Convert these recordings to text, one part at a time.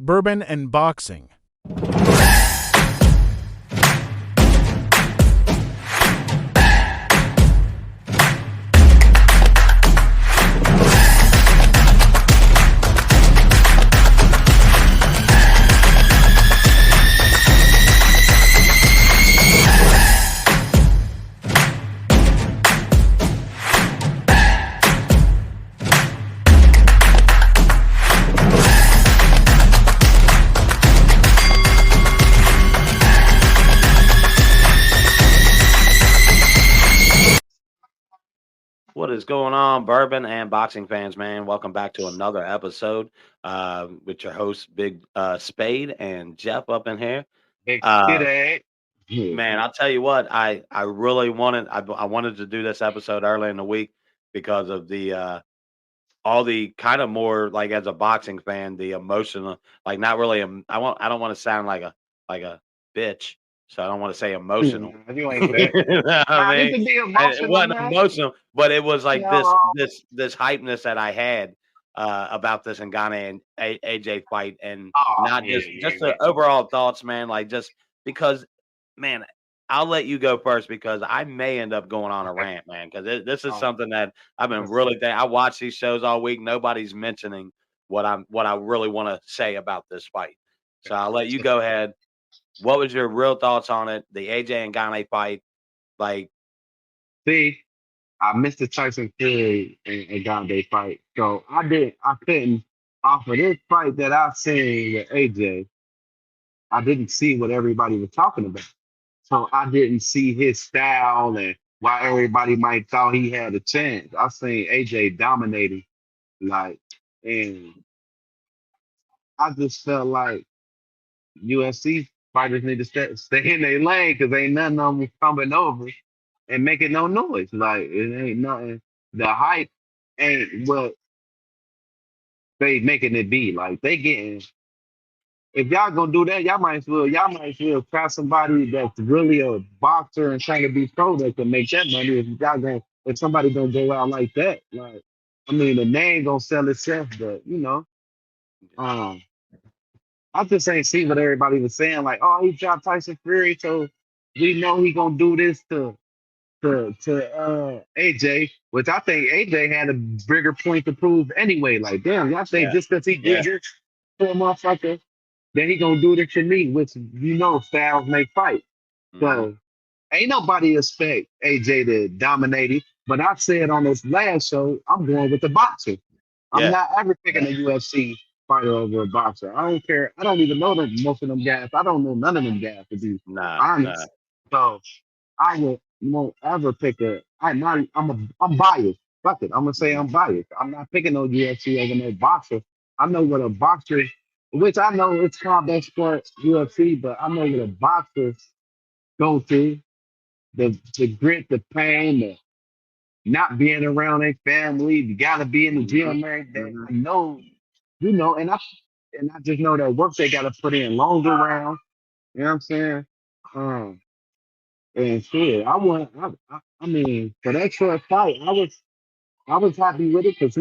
Bourbon and Boxing. What is going on, bourbon and boxing fans, man? Welcome back to another episode with your hosts, Big Spade and Jeff up in here. Big Uh, today. man, I'll tell you what, I really I wanted to do this episode early in the week because of the all the kind of more like as a boxing fan, the emotional, like not really. I don't want to sound like a bitch, so I don't want to say emotional. You ain't that. You know what Nah, I you mean? can be It emotional, wasn't man. emotional, but it was like this No. this hypeness that I had about this Ngannou and AJ fight, and Oh, not yeah, just yeah. the overall thoughts, man. Like just because, man, I'll let you go first because I may end up going on a Okay. rant, man. Because this is Oh, something that I've been yes. really. I watch these shows all week. Nobody's mentioning what I really want to say about this fight. So I'll let you go ahead. What was your real thoughts on it? The AJ and Ngannou fight, like. See, I missed the Tyson Fury and Gandhi fight. So I couldn't, off of this fight that I seen with AJ, I didn't see what everybody was talking about. So I didn't see his style and why everybody might thought he had a chance. I seen AJ dominating, like, and I just felt like UFC fighters need to stay in their lane because ain't nothing of them coming over and making no noise. Like it ain't nothing. The hype ain't what they making it be. Like they getting. If y'all gonna do that, y'all might as well try somebody that's really a boxer and trying to be pro that can make that money. If somebody gonna go out like that, like I mean the name gonna sell itself, but um I just ain't see what everybody was saying. Like, oh, he dropped Tyson Fury, so we know he gonna do this to AJ, which I think AJ had a bigger point to prove anyway. Like, damn, y'all think Yeah, just because he yeah, did this to a motherfucker, then he gonna do this to me, which styles make fight. hmm So ain't nobody expect AJ to dominate it. But I said on this last show, I'm going with the boxer. I'm yeah. not ever picking a UFC fighter over a boxer. I don't care. I don't even know them most of them guys. I don't know none of them guys to be Nah, nah. honest. So won't ever pick I'm biased. Fuck it. I'm gonna say Mhm. I'm biased. I'm not picking no UFC over no boxer. I know what a boxer, which I know it's combat sport UFC, but I know what a boxer go through. The grit, the pain, the not being around their family, you gotta be in the Mhm, gym every day. mhm. I know, and I just know that work they gotta put in longer rounds. You know what I'm saying? Um, and shit, I mean, for that short fight, I was happy with it because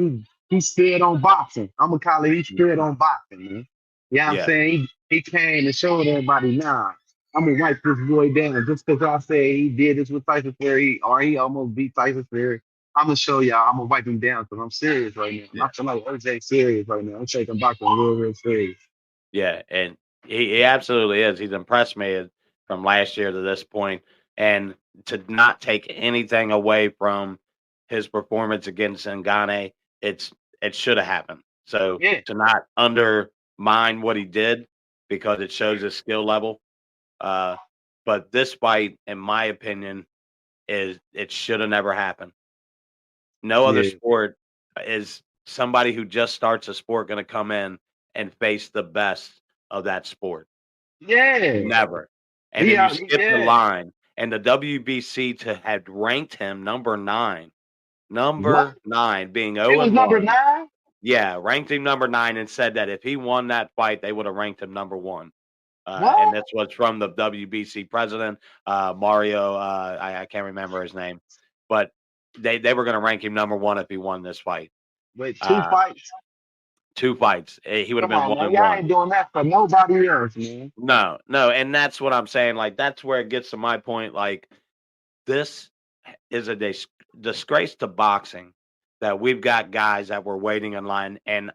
he stood on boxing. I'm gonna call it he stood on boxing, man. Yeah, I'm Yeah, saying he came and showed everybody, nah, I'm gonna wipe this boy down just because I say he did this with Tyson Fury or he almost beat Tyson Fury. I'm gonna show y'all. I'm gonna wipe him down because I'm serious right now. yeah, I feel like OJ serious right now. I'm taking boxing real serious. yeah. And he absolutely is. He's impressed me from last year to this point, and to not take anything away from his performance against Ngannou, it's it should have happened. So Yeah, to not undermine what he did because it shows his skill level. Uh, but this fight, in my opinion, is it should have never happened. No other yeah, sport is somebody who just starts a sport going to come in and face the best of that sport. yeah. Never. And He then you out, skip the yeah. line, and the WBC to had ranked him What? number 9, being He 0 was and number 1. 9. Yeah, ranked him number 9 and said that if he won that fight, they would have ranked him number 1. And What? this was from the WBC president, Mario. I can't remember his name, but they were going to rank him number 1 if he won this fight. With two Uh, fights. 2 fights. He would have Come been on, one man. and Y'all one. ain't doing that for nobody else, man. No, no, and that's what I'm saying. Like that's where it gets to my point. Like this is a disgrace to boxing that we've got guys that were waiting in line, and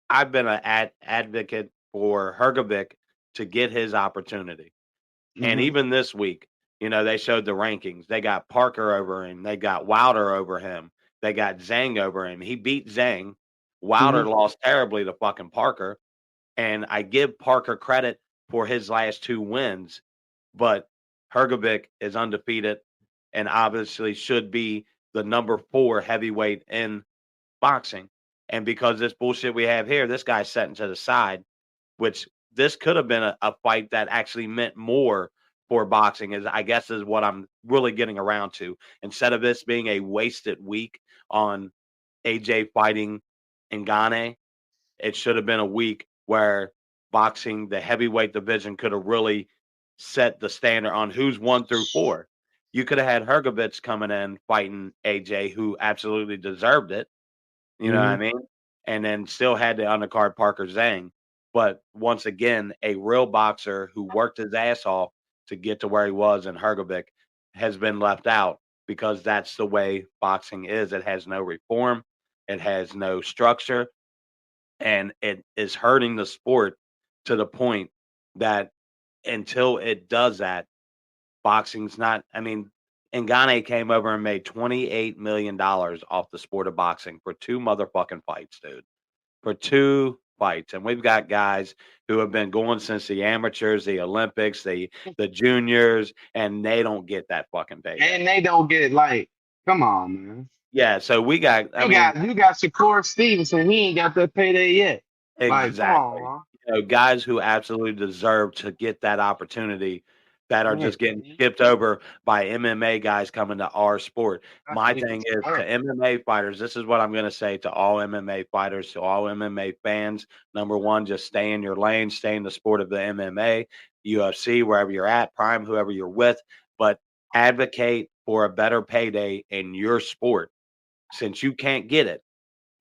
I've been an advocate for Hergovic to get his opportunity. And Mm-hmm. even this week, they showed the rankings. They got Parker over him. They got Wilder over him. They got Zhang over him. He beat Zhang. Wilder Mm-hmm. lost terribly to fucking Parker. And I give Parker credit for his last 2 wins, but Hergovic is undefeated and obviously should be the number 4 heavyweight in boxing. And because this bullshit we have here, this guy's setting to the side, which this could have been a fight that actually meant more for boxing, is I guess is what I'm really getting around to. Instead of this being a wasted week on AJ fighting Ngannou, it should have been a week where boxing, the heavyweight division, could have really set the standard on who's 1 through 4. You could have had Hergovich coming in fighting AJ, who absolutely deserved it. You know what I Mm-hmm. mean? And then still had the undercard Parker Zhang. But once again, a real boxer who worked his ass off to get to where he was in Hergovic has been left out because that's the way boxing is. It has no reform, it has no structure, and it is hurting the sport to the point that until it does that, boxing's not. I mean, Ngannou came over and made $28 million off the sport of boxing for 2 motherfucking fights, dude. For 2 fights, and we've got guys who have been going since the amateurs, the Olympics, the juniors, and they don't get that fucking payday. And they don't get like, come on, man. Yeah, so we got. I You mean, got you got Shakur Stevenson. He ain't got that payday yet. Like, come exactly. on, Guys who absolutely deserve to get that opportunity that are man. just getting skipped over by MMA guys coming to our sport. That's My even thing is to worse. MMA fighters, this is what I'm going to say to all MMA fighters, to all MMA fans. Number one, just stay in your lane, stay in the sport of the MMA, UFC, wherever you're at, Prime, whoever you're with, but advocate for a better payday in your sport. Since you can't get it,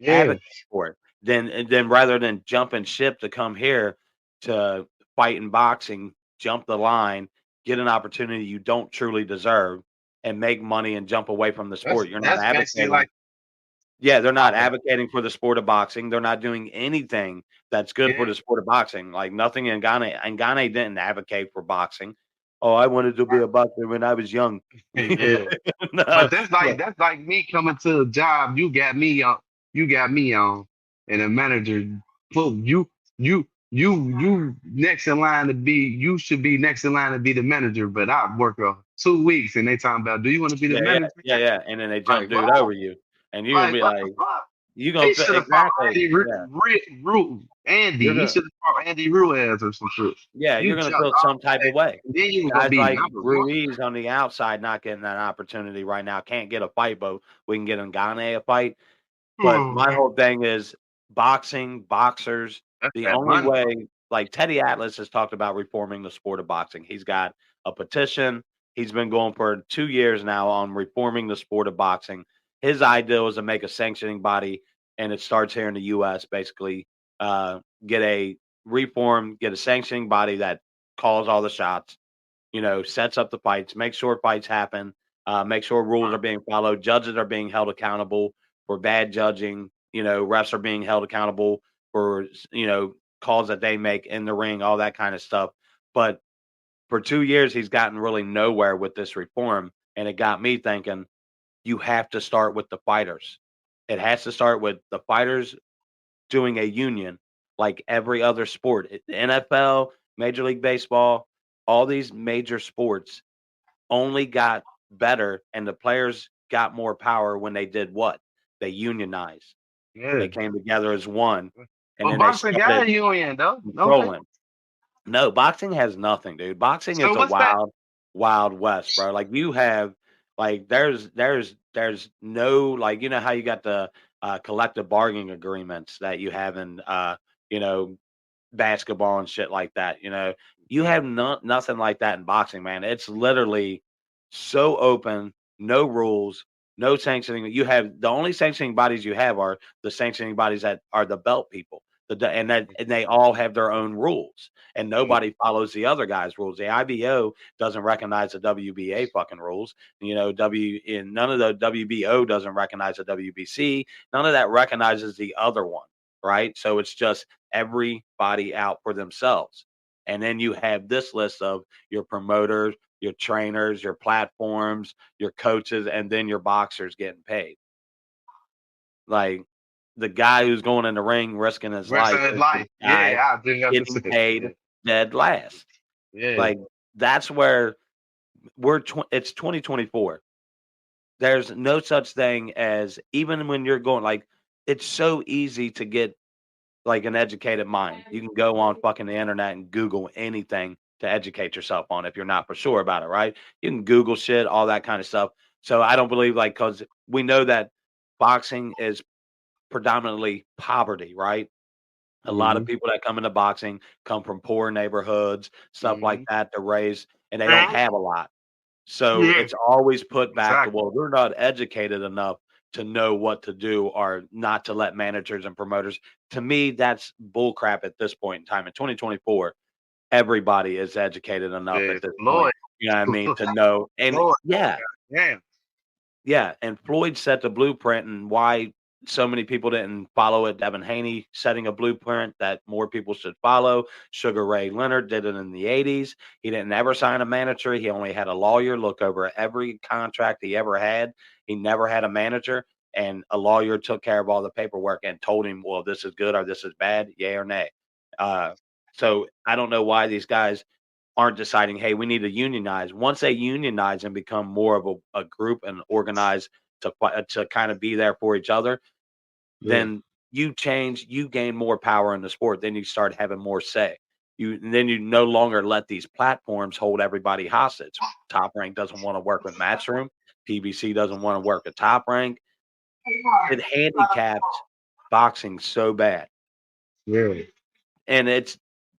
Yeah. advocate for it. Then rather than jumping ship to come here to fight in boxing, jump the line, get an opportunity you don't truly deserve, and make money and jump away from the sport. You're not That's basically advocating. like Yeah, they're not advocating for the sport of boxing. They're not doing anything that's good for yeah. the sport of boxing. Like nothing in Ghana. And Ghana didn't advocate for boxing. Oh, I wanted to be a boxer when I was young. Yeah. No, But that's like me coming to a job. You got me on, and the manager put you next in line to be. You should be next in line to be the manager. But I work 2 weeks, and they talking about, do you want to be the yeah, yeah, manager yeah, yet? yeah. And then they jump Like dude what? over you, and you're gonna Like be what like, the fuck? you gonna He feel should have fought exactly. Yeah, Andy. you're He gonna. should have fought Andy Ruiz or some shit. Yeah, You you're gonna jumped feel all some type the of way, way. and then you were gonna Guys be like number one. Ruiz on the outside not getting that opportunity right now. Can't get a fight, but we can get Ngannou a fight. But Hmm. my whole thing is boxing, boxers. That's The that only money. way, like Teddy Atlas has talked about reforming the sport of boxing. He's got a petition. He's been going for 2 years now on reforming the sport of boxing. His idea was to make a sanctioning body, and it starts here in the U.S. Basically, get a reform, get a sanctioning body that calls all the shots. Sets up the fights, make sure fights happen, make sure rules are being followed, judges are being held accountable for bad judging. Refs are being held accountable for calls that they make in the ring, all that kind of stuff. But for 2 years, he's gotten really nowhere with this reform, and it got me thinking. You have to start with the fighters. It has to start with the fighters doing a union like every other sport. NFL, Major League Baseball, all these major sports only got better and the players got more power when they did what? They unionized. Yeah. They came together as one and But then they boxing got started a union though, don't they? controlling. No, boxing has nothing, dude. Boxing So is a what's that? wild, wild west, bro. Like you have, like there's no like how you got the collective bargaining agreements that you have in you know basketball and shit like that. You have nothing like that in boxing, man. It's literally so open, no rules, no sanctioning. You have the only sanctioning bodies you have are the sanctioning bodies that are the belt people. And they all have their own rules, and nobody follows the other guy's rules. The IBO doesn't recognize the WBA fucking rules. None of the WBO doesn't recognize the WBC. None of that recognizes the other one, right? So it's just everybody out for themselves. And then you have this list of your promoters, your trainers, your platforms, your coaches, and then your boxers getting paid. Like the guy who's going in the ring risking his Rest life of his is the life. guy Yeah, I think that's getting the paid dead last. yeah. Like that's where it's 2024. There's no such thing as, even when you're going, like, it's so easy to get like an educated mind. You can go on fucking the internet and Google anything to educate yourself on if you're not for sure about it, right? You can Google shit, all that kind of stuff. So I don't believe, like, because we know that boxing is predominantly poverty, right? A lot of Mm-hmm. people that come into boxing come from poor neighborhoods, stuff like Mm-hmm. that. They're raised and they don't have a lot. So Yeah, it's always put back to, exactly. well, they're not educated enough to know what to do or not to let managers and promoters. To me, that's bullcrap at this point in time. In 2024, everybody is educated enough Yeah, at this point. Floyd. You know what I mean? To know. And Floyd. yeah, Yeah. yeah, and Floyd set the blueprint, and why so many people didn't follow it. Devin Haney setting a blueprint that more people should follow. Sugar Ray Leonard did it in the 80s. He didn't ever sign a manager. He only had a lawyer look over every contract he ever had. He never had a manager, and a lawyer took care of all the paperwork and told him, well, this is good or this is bad, yay or nay. So I don't know why these guys aren't deciding, hey, we need to unionize. Once they unionize and become more of a group and organize to kind of be there for each other, Yeah. then you gain more power in the sport. Then you start having more say. Then you no longer let these platforms hold everybody hostage. Top Rank doesn't want to work with Matchroom. PBC doesn't want to work with Top Rank. It handicaps boxing so bad. Yeah. And it's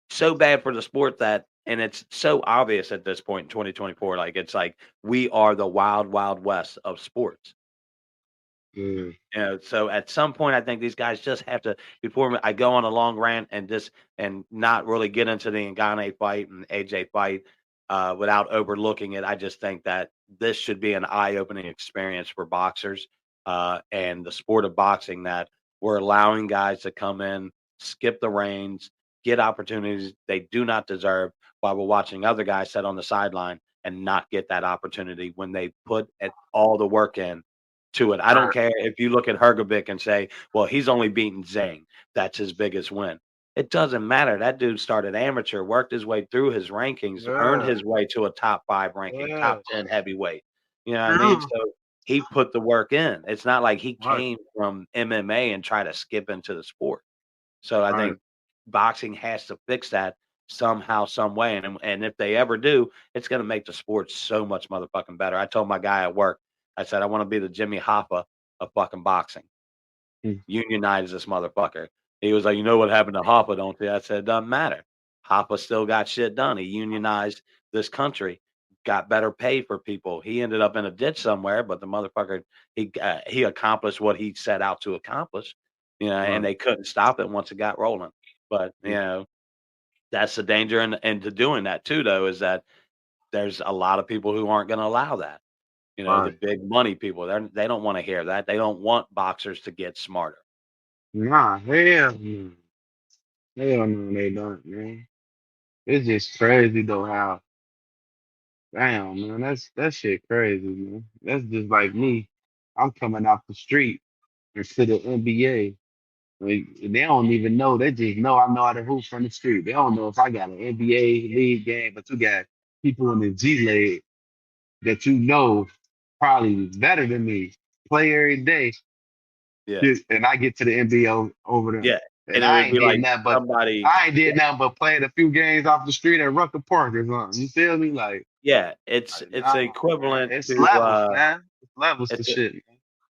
so bad for the sport and it's so obvious at this point in 2024. Like, it's like we are the wild, wild west of sports. Yeah. So at some point, I think these guys just have to, before I go on a long rant and not really get into the Ngannou fight and AJ fight without overlooking it. I just think that this should be an eye-opening experience for boxers and the sport of boxing, that we're allowing guys to come in, skip the reins, get opportunities they do not deserve, while we're watching other guys sit on the sideline and not get that opportunity when they put all the work in to it. I don't Right. care if you look at Hergovic and say, well, he's only beaten Zhang. That's his biggest win. It doesn't matter. That dude started amateur, worked his way through his rankings, earned Yeah. his way to a top 5 ranking, Yeah. top 10 heavyweight. You know what I mean? Yeah. So he put the work in. It's not like he Right. came from MMA and tried to skip into the sport. So I Right. think boxing has to fix that somehow, some way. And if they ever do, it's going to make the sport so much motherfucking better. I told my guy at work, I said, I want to be the Jimmy Hoffa of fucking boxing. Mm. Unionize this motherfucker. He was like, you know what happened to Hoffa, don't you? I said, it doesn't matter. Hoffa still got shit done. He unionized this country, got better pay for people. He ended up in a ditch somewhere, but the motherfucker, he accomplished what he set out to accomplish, and Right. they couldn't stop it once it got rolling. But, Mm. that's the danger. And to doing that too, though, is that there's a lot of people who aren't going to allow that. The Right. big money people, they don't want to hear that. They don't want boxers to get smarter. Nah, hell no. Hell no, they don't, man. It's just crazy though how damn man, that shit crazy, man. That's just like me. I'm coming off the street into the NBA. Like, they don't even know. They just know I know how to hoop from the street. They don't know if I got an NBA league game, but you got people in the G League that probably better than me. Play every day, Yeah. and I get to the NBA over them. Yeah. And And it I would ain't be did like nothing but somebody, I ain't did nothing but played a few games off the street at Rucker Park or something. You feel me? yeah, it's Nah, man. equivalent It's to levels, man. It's levels to it's shit, man.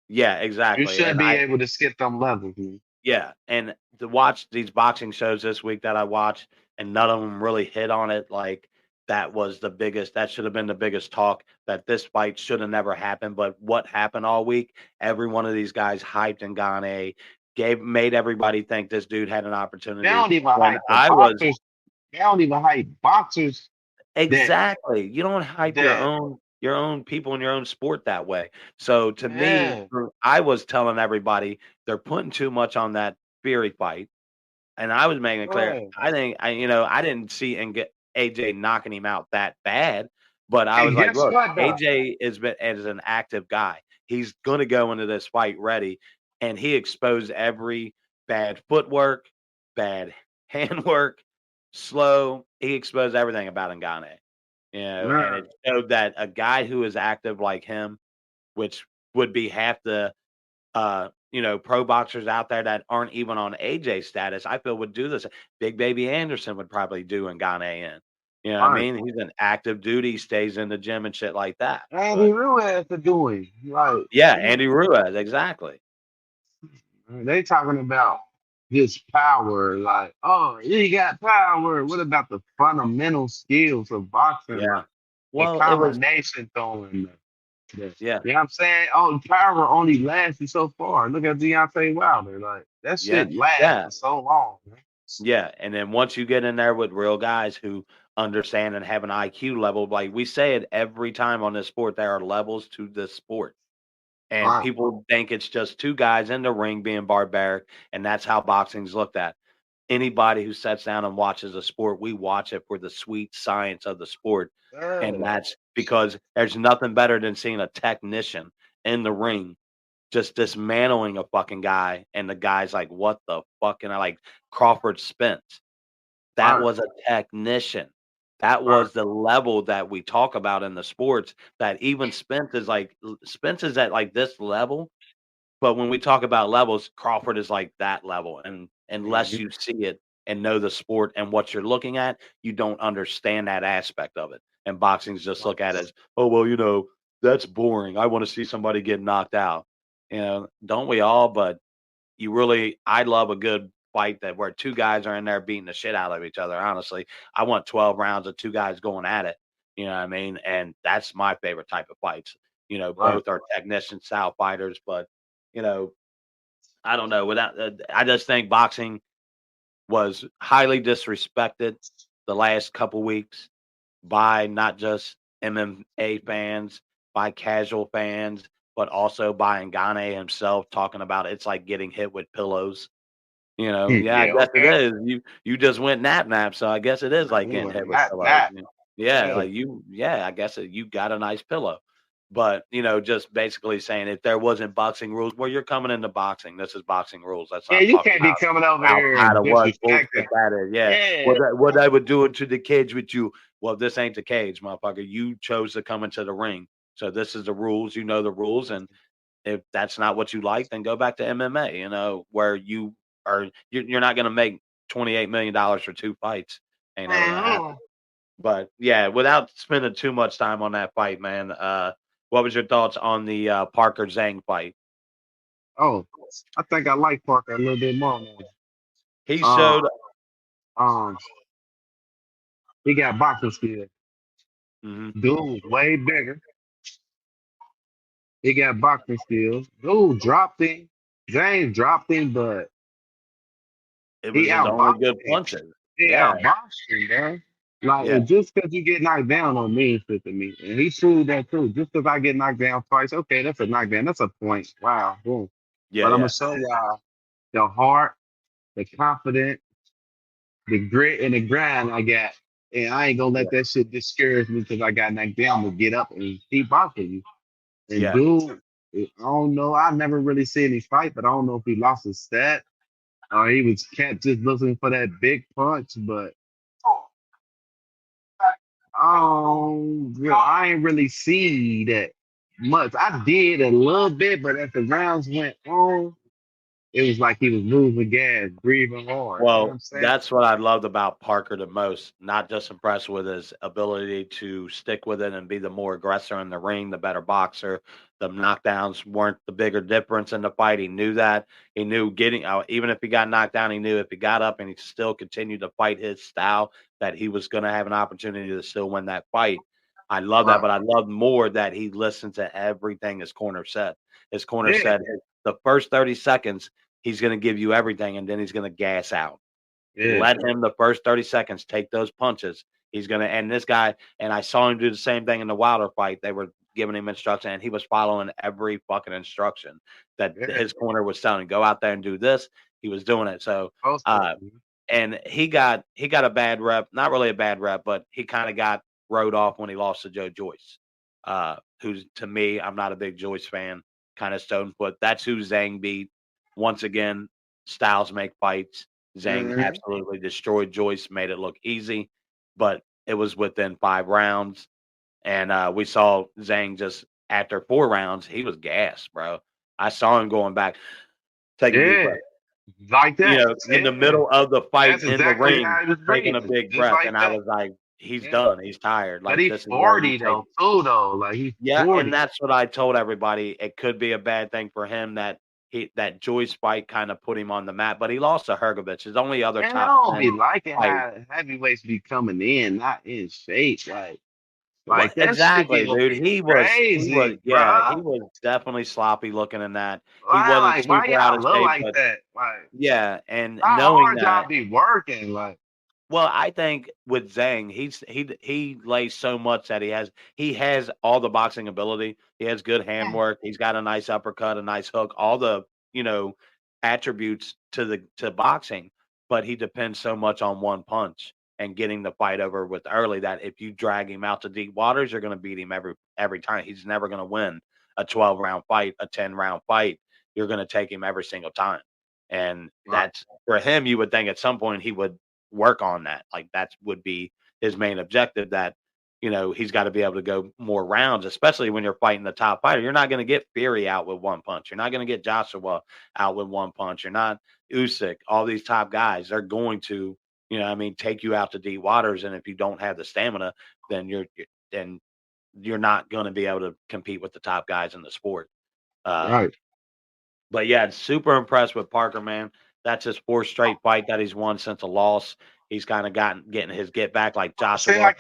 yeah, You exactly. should And be able to skip them levels, man. yeah, and to watch these boxing shows this week that I watched, and none of them really hit on it. Like, that should have been the biggest talk, that this fight should have never happened. But what happened all week? Every one of these guys hyped Ngannou, made everybody think this dude had an They opportunity. don't even When hype the I was boxers. They don't even hype boxers that exactly, you don't hype that your own people in your own sport that way. So to me, yeah. I was telling everybody they're putting too much on that Fury fight. And I was making it clear, Right. I think I didn't see and get AJ knocking him out that bad, but I was And like, guess look, what though? AJ is been as an active guy. He's gonna go into this fight ready, and he exposed every bad footwork, bad handwork, slow. He exposed everything about Ngannou, and Nah, it showed that a guy who is active like him, which would be half the pro boxers out there that aren't even on AJ status, I feel would do this. Big Baby Anderson would probably do Ngannou in. You know what I right. mean? He's an active duty, stays in the gym and shit like that. Andy But Ruiz are doing like yeah, Andy Ruiz, exactly. they talking about this power, like, oh, he got power. What about the fundamental skills of boxing, Yeah. like the Well, it was combination throwing, yeah, you know what I'm saying? Oh, power only lasted so far. Look at Deontay Wilder, like that yeah, shit lasts yeah, for so long, man. yeah. And then once you get in there with real guys who understand and have an IQ level, like we say it every time on this sport, there are levels to this sport. And Right, people think it's just two guys in the ring being barbaric, and that's how boxing's looked at. Anybody who sits down and watches a sport, we watch it for the sweet science of the sport. And yeah, that's because there's nothing better than seeing a technician in the ring just dismantling a fucking guy. And the guy's like, what the fuck? And I like Crawford Spence. That right, was a technician. That right. was the level that we talk about in the sports that even Spence is at like this level, but when we talk about levels, Crawford is like that level, and unless Mhm. you see it and know the sport and what you're looking at, you don't understand that aspect of it. And boxing's just look at it as, oh well, that's boring. I want to see somebody get knocked out. Don't we all? But I love a good fight that where two guys are in there beating the shit out of each other. Honestly, I want 12 rounds of two guys going at it. You know what I mean? And that's my favorite type of fights. Right. Both are technician style fighters, but you know, I don't know. I just think boxing was highly disrespected the last couple weeks by not just MMA fans, by casual fans, but also by Ngannou himself talking about it's like getting hit with pillows. Yeah, I Yeah, guess it okay. is. You just went nap, so I guess it is like You getting went hit with not pillows. that. Yeah, Yeah. I guess you got a nice pillow. But, just basically saying if there wasn't boxing rules, well, you're coming into boxing. This is boxing rules. Let's Yeah, not you talk can't be about coming over here outside and of what bullshit disrespecting. that is. Yeah. Yeah. What I would do to the cage with you. Well, this ain't the cage, motherfucker. You chose to come into the ring. So this is the rules. You know the rules. And if that's not what you like, then go back to MMA, where you're not going to make $28 million for two fights. Ain't never going to happen. Mhm. But yeah, without spending too much time on that fight, man, what was your thoughts on the Parker Zhang fight? Oh, I think I like Parker a little bit more now. He Uh, showed. um, he got boxing skills. Mhm. Dude, way bigger. He got boxing skills. Dude dropped him. James dropped him, but It he was his only outboxed good him. punches. He Yeah, outboxed him, man. Like, yeah, and just because you get knocked down don't mean shit to me. And he proved that too. Just because I get knocked down twice, okay, that's a knockdown. That's a point. Wow, boom. yeah, But I'm gonna yeah, show y'all the heart, the confidence, the grit, and the grind I got. And I ain't gonna yeah, let that shit discourage me because I got knocked down to get up and keep boxing you. And yeah, dude, I don't know. I never really seen him fight, but I don't know if he lost his stat or he was kept just looking for that big punch. But I ain't really see that much. I did a little bit, but as the rounds went on, it was like he was losing gas, breathing hard. You know what Well, I'm saying? that's what I loved about Parker the most. Not just impressed with his ability to stick with it and be the more aggressor in the ring, the better boxer. The knockdowns weren't the bigger difference in the fight. He knew that. He knew getting out, even if he got knocked down, he knew if he got up and he still continued to fight his style, that he was going to have an opportunity to still win that fight. I love that, Right. but I love more that he listened to everything his corner said. His corner Yeah. said the first 30 seconds he's going to give you everything, and then he's going to gas out. Yeah. Let him the first 30 seconds take those punches. He's going to, and this guy, and I saw him do the same thing in the Wilder fight. They were giving him instruction, and he was following every fucking instruction that Yeah. his corner was telling. Go out there and do this. He was doing it. So, and he got a bad rep, not really a bad rep, but he kind of got rode off when he lost to Joe Joyce, who's, to me, I'm not a big Joyce fan, kind of stone foot. That's who Zhang beat. Once again, styles make fights. Zhang absolutely destroyed Joyce, made it look easy, but it was within 5 rounds. And we saw Zhang just after 4 rounds, he was gassed, bro. I saw him going back, taking deep breath. Like that. You know, in the middle of the fight in the ring, taking a big breath. Like and I was like, he's done. He's tired. Like, but he's 40 though, too, though. Like, he's 40. And that's what I told everybody. It could be a bad thing for him that that Joyce fight kind of put him on the map, but he lost to Hrgovic. His only other top. I don't be liking how heavyweights be coming in, not in shape. Like exactly, dude. He was bro. he was definitely sloppy looking in that. He wasn't super out of shape, like that. Like, yeah, and how knowing hard that y'all be working, like. Well, I think with Zhang, he lays so much that he has all the boxing ability. He has good handwork. He's got a nice uppercut, a nice hook, all the attributes to boxing. But he depends so much on one punch and getting the fight over with early that if you drag him out to deep waters, you're going to beat him every time. He's never going to win a 12-round fight, a 10-round fight. You're going to take him every single time, and that's for him. You would think at some point he would work on that. Like, that would be his main objective, that he's got to be able to go more rounds, especially when you're fighting the top fighter. You're not going to get Fury out with one punch. You're not going to get Joshua out with one punch. You're not Usyk. All these top guys, they're going to take you out to deep waters, and if you don't have the stamina, then you're not going to be able to compete with the top guys in the sport. Right. But yeah, super impressed with Parker, man. That's his 4th straight fight that he's won since a loss. He's kind of getting his get back like Joshua. Seem like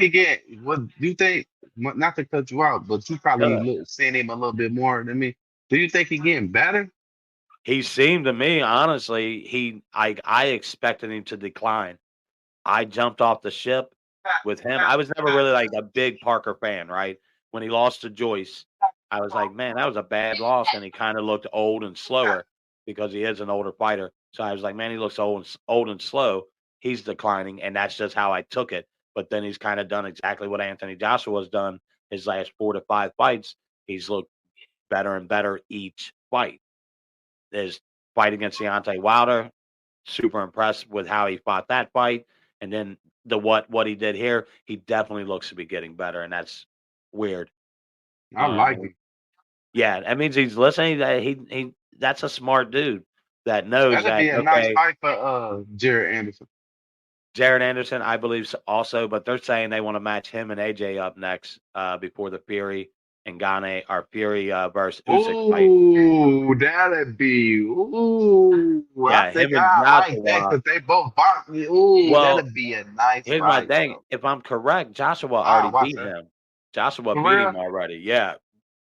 what do you think? Not to cut you out, but you probably seen him a little bit more than me. Do you think he's getting better? He seemed to me, honestly, I expected him to decline. I jumped off the ship with him. I was never really like a big Parker fan, right? When he lost to Joyce, I was like, man, that was a bad loss, and he kind of looked old and slower because he is an older fighter. So I was like, man, he looks old and slow. He's declining, and that's just how I took it. But then he's kind of done exactly what Anthony Joshua's done his last 4 to 5 fights. He's looked better and better each fight. His fight against Deontay Wilder, super impressed with how he fought that fight. And then what he did here, he definitely looks to be getting better, and that's weird. I like him. Yeah, that means he's listening. He that's a smart dude that knows that'd be a nice fight for Jared Anderson. Jared Anderson, I believe also, but they're saying they want to match him and AJ up next before the Fury and Ngannou or Fury versus Usyk fight. Ooh, that'd be yeah, I think I like that because they both box. Ooh, that'd be a nice here's fight. My thing. If I'm correct, Joshua already beat him. Joshua beat him already. Yeah.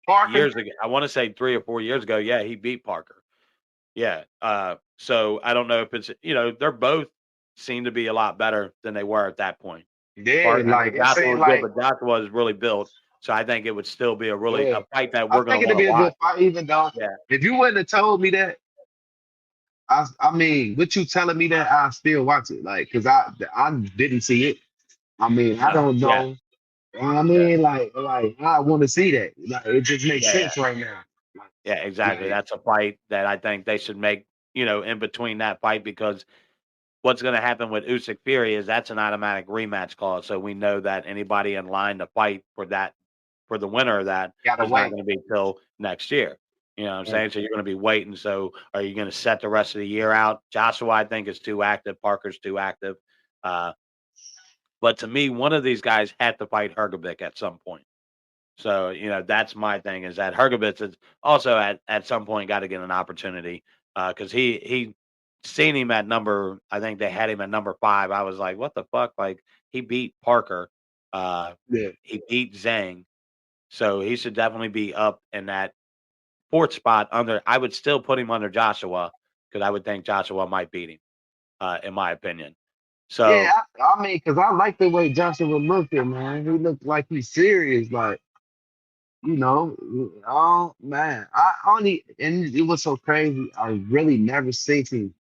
Parker? Years ago. I want to say 3 or 4 years ago. Yeah, he beat Parker. Yeah. So I don't know if it's they're both seem to be a lot better than they were at that point. Yeah, Parker, like Joshua was good, but Joshua is really built. So I think it would still be a fight that we're going to watch. I think it'd be a good fight, even though if you wouldn't have told me that, I mean, with you telling me that, I still watch it, like, because I didn't see it. I mean, I don't know. Yeah. I mean, like I want to see that. Like, it just makes sense right now. Yeah, exactly. That's a fight that I think they should make, in between that fight, because what's going to happen with Usyk Fury is that's an automatic rematch clause. So we know that anybody in line to fight for the winner of that is not going to be till next year. You know what I'm saying? So you're going to be waiting. So are you going to set the rest of the year out? Joshua, I think, is too active. Parker's too active. But to me, one of these guys had to fight Hrgovic at some point. So, that's my thing, is that Hrgovic is also at some point got to get an opportunity because he seen him at I think they had him at number 5. I was like, what the fuck? Like, he beat Parker. He beat Zhang. So he should definitely be up in that 4th spot I would still put him under Joshua because I would think Joshua might beat him, in my opinion. Yeah, So I mean, because I like the way Joshua looked at man. He looked like he's serious, like oh man, I only and it was so crazy. I really never seen him.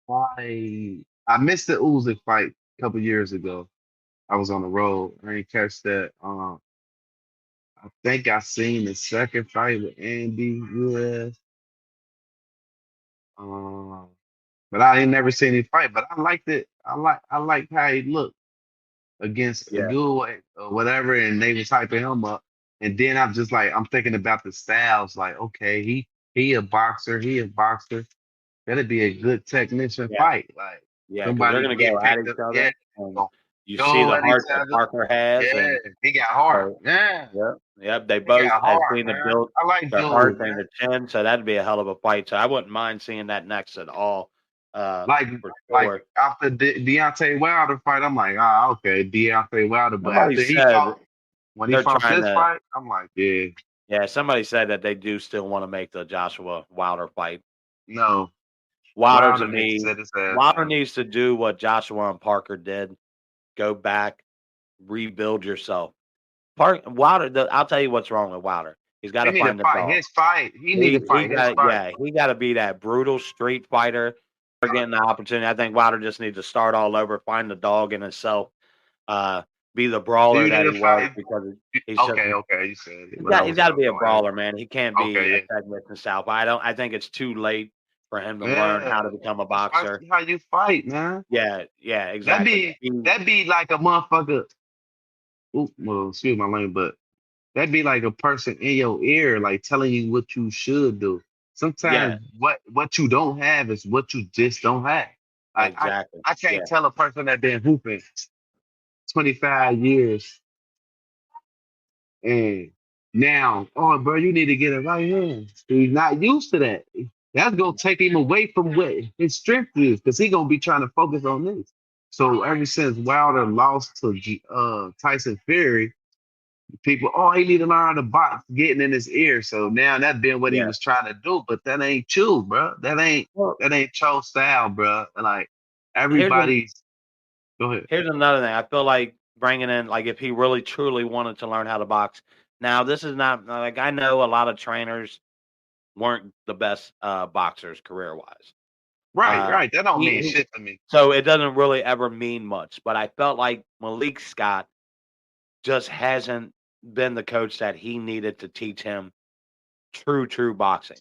I missed the Usyk fight a couple years ago. I was on the road. I didn't catch that. I think I seen the second fight with Andy US. Um, but I ain't never seen him fight. But I liked it. I like how he looked against a yeah, good or whatever, and they was hyping him up. And then I'm just like, I'm thinking about the styles. Like, okay, he a boxer. He a boxer. That'd be a good technician yeah, fight. Like yeah, because they're somebody gonna get go at picked each up. Yeah, other, and go you see go the at each heart that other. Parker has, Yeah, and he got heart. so Yeah, yep, yep. They he both got have heart, seen the man. build, I like their heart dude, and man. their chin, so that'd be a hell of a fight. So I wouldn't mind seeing that next at all, Like for like sure. after Deontay Wilder fight, I'm like, ah, okay, Deontay Wilder. But Somebody after he said fought, when he they're fought trying this to, fight, I'm like, yeah, yeah. Somebody said that they do still want to make the Joshua Wilder fight. no, Wilder to Wilder needs to me, sit his ass Wilder down. needs to do what Joshua and Parker did. Go back, rebuild yourself. Wilder, I'll tell you what's wrong with Wilder. He's got He to need to find the fight dog. his fight. He need to He fight his got, fight. yeah, he got to be that brutal street fighter. For getting the opportunity, I think Wilder just needs to start all over, find the dog in himself, uh, be the Do brawler you need that to he was fight? because he's just Okay, you said it. What I he's was got to be a gonna ask. brawler, man. He can't be Okay, a yeah. technician style. But I think it's too late for him to learn Yeah, how to become a that's boxer. how you fight, man. Yeah, yeah, That exactly. be that be like a motherfucker. Ooh, well, excuse my language, but that'd be like a person in your ear, like telling you what you should do. Yeah, Sometimes what you don't have is what you just don't have. Like exactly. I Yeah, can't tell a person that been hooping 25 years and now, oh bro, you need to get it right here. He's not used to that. That's gonna take him away from what his strength is, because he's gonna be trying to focus on this. So ever since Wilder lost to Tyson Fury, people, oh, he need to learn how to box, getting in his ear. So now that's been what he yeah. was trying to do, but that ain't you, bro. Well, That ain't your style, bro. Like here's a, everybody's. Go ahead. here's another thing. I feel like bringing in, like, if he really truly wanted to learn how to box. Now, this is not like, I know a lot of trainers weren't the best boxers career wise. Right, Uh, right. That don't mean he shit to me. so it doesn't really ever mean much. But I felt like Malik Scott just hasn't been the coach that he needed to teach him true boxing.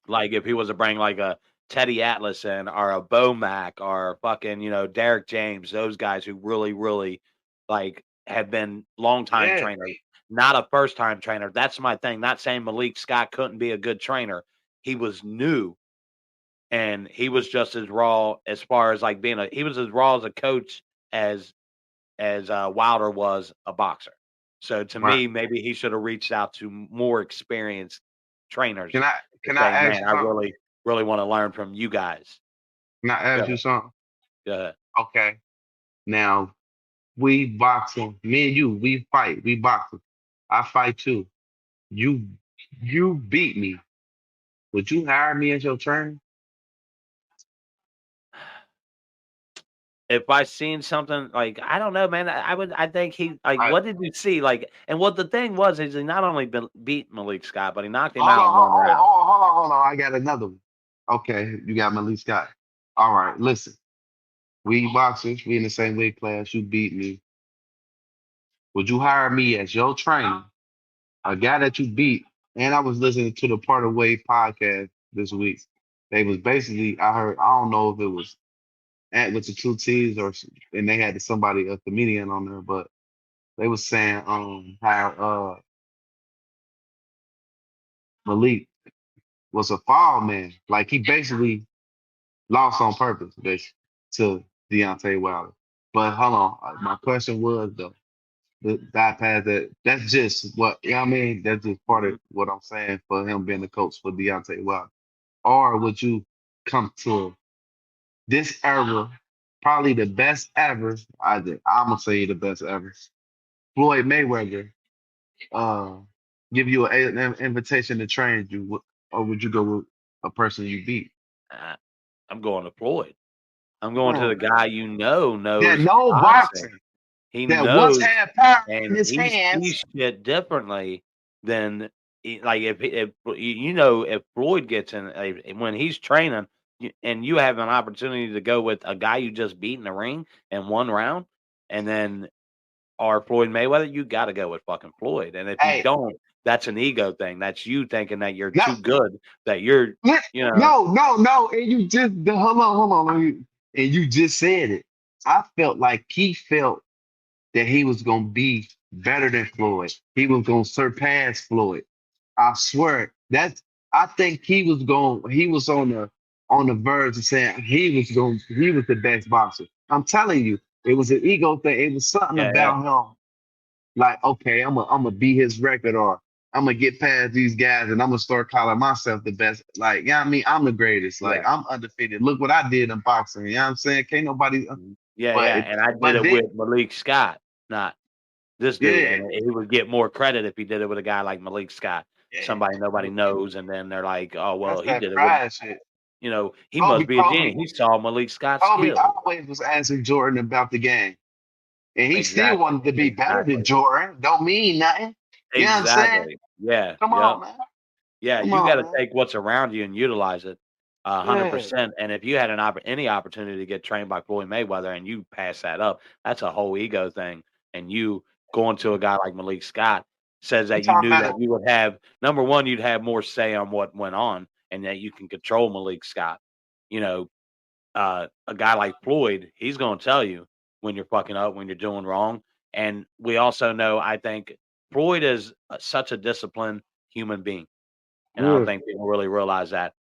Like if he was to bring like a Teddy Atlas in or a Bo Mack or fucking, Derek James, those guys who really like have been long time Yeah, trainers, not a first time trainer. That's my thing. Not saying Malik Scott couldn't be a good trainer. He was new and he was just as raw as far as like he was as raw as a coach as Wilder was a boxer. So to right. me, maybe he should have reached out to more experienced trainers Can I to can I say, ask "Man, you I something? really want to learn from you guys." Can I Go ask you ahead. something? Go ahead. Okay. Now we boxing. Me and you, we fight. We boxing. I fight too. You you beat me. Would you hire me as your trainer? If I seen something like I don't know, man, I would. I think he like. I, What did you see? Like, and what the thing was is he not only beat Malik Scott, but he knocked him hold out on, in one round. hold on. I got another one. Okay, you got Malik Scott. All right, listen. We boxers, we in the same weight class. You beat me. Would you hire me as your trainer? A guy that you beat. And I was listening to the Part of Way podcast this week. They was basically, I heard, I don't know if it was at with the two T's and they had somebody, a comedian on there, but they was saying how Malik was a fall man. Like he basically lost on purpose, basically, to Deontay Wilder. But hold on, my question was though, the bypass that that's just what you know what I mean. That's just part of Mhm. what I'm saying for him being the coach for Deontay Wilder. Or would you come to this era, probably the best ever? I'm gonna say the best ever. Floyd Mayweather, uh, give you an invitation to train you, or would you go with a person you beat? Uh, I'm going to Floyd. I'm going to the Man, guy that knows no boxing. boxing. He That once knows, had power in and his he hands. sees shit differently than like if if Floyd gets in when he's training and you have an opportunity to go with a guy you just beat in the ring in one round, and then or Floyd Mayweather, you got to go with fucking Floyd. And if you Hey, don't, that's an ego thing. That's you thinking that you're no, too good, that you're, you know, no. And you just hold on. And you just said it. I felt like he felt that he was gonna be better than Floyd. He was gonna surpass Floyd. I swear. I think he was on the verge of saying he was the best boxer. I'm telling you, it was an ego thing. It was something yeah, yeah, about him. Like, okay, I'm gonna beat his record, or I'm gonna get past these guys and I'm gonna start calling myself the best. Like, yeah, I mean, I'm the greatest. Like, yeah. I'm undefeated. Look what I did in boxing. You know what I'm saying? Can't nobody Yeah, but yeah, and I did but it then with Malik Scott, not this dude, yeah, and he would get more credit if he did it with a guy like Malik Scott, yeah. somebody nobody knows, and then they're like, "Oh, well, That's he that did it with, pride shit. he must be a Kobe, genius. He saw Malik Scott's Kobe skill." always was asking Jordan about the game. And he still Exactly, wanted to be better than exactly, Jordan. Don't mean nothing. You know what I'm saying? exactly. Yeah, Come yep. on, man. Yeah, Come you on, gotta man. take what's around you and utilize it Yeah. 100%. And if you had any opportunity to get trained by Floyd Mayweather and you pass that up, that's a whole ego thing. And you going to a guy like Malik Scott says You that you talking knew about that you would have number one, you'd have more say on what went on, and that you can control Malik Scott. You know, a guy like Floyd, he's going to tell you when you're fucking up, when you're doing wrong. And we also know, I think Floyd is such a disciplined human being, and I don't yeah. think people really realize that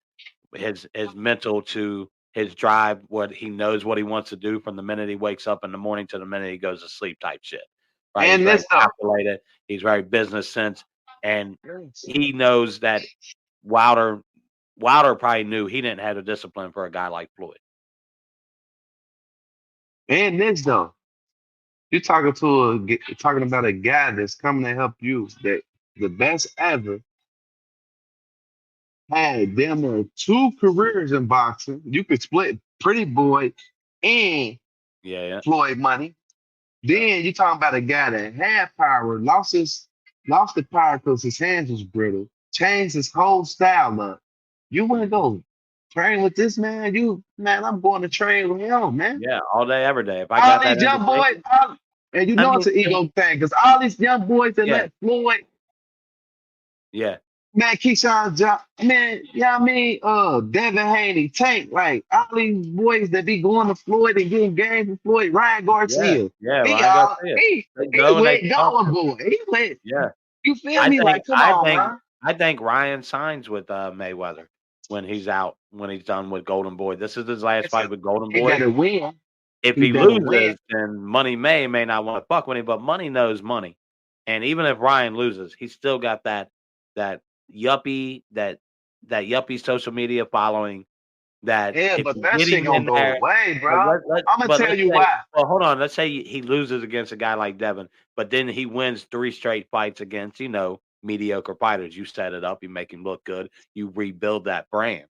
his mental to his drive, what he knows what he wants to do from the minute he wakes up in the morning to the minute he goes to sleep, type shit. Right? He's And very this stuff. calculated. He's very business sense, and Yes. he knows that Wilder Wilder probably knew he didn't have the discipline for a guy like Floyd. And this though. You're talking about a guy that's coming to help you that the best ever had damn near two careers in boxing. You could split Pretty Boy and Yeah, yeah, Floyd money. yeah, Then you're talking about a guy that had power, lost the power because his hands was brittle, changed his whole style up. You want to go train with this man? I'm going to train with him, man. yeah. All day, every day. If I All got that these young boys, invitation, and you I know it's mean, an ego thing, because all these young boys that yeah, let Floyd, yeah, man, Keyshawn Job, man, yeah, I mean, Devin Haney, Tank, like all these boys that be going to Floyd and getting games with Floyd, Ryan yeah, Garcia, yeah. he Ryan all Garcia. he They he go and they let talk. go, boy. He let Yeah. you feel I me? think Like, come I on, think man. I think Ryan signs with Mayweather when he's out, when he's done with Golden Boy. This is his last fight Listen, with Golden he Boy. better win. If He he better win. loses, then Money may not want to fuck with him, but Money knows money. And even if Ryan loses, he's still got that yuppie that yuppie social media following that Yeah, if but you that get shit him gonna in go there, away, but bro. I'm gonna tell let's you say, why. well, hold on. Let's say he loses against a guy like Devin, but then he wins 3 straight fights against, mediocre fighters. You set it up, you make him look good, you rebuild that brand,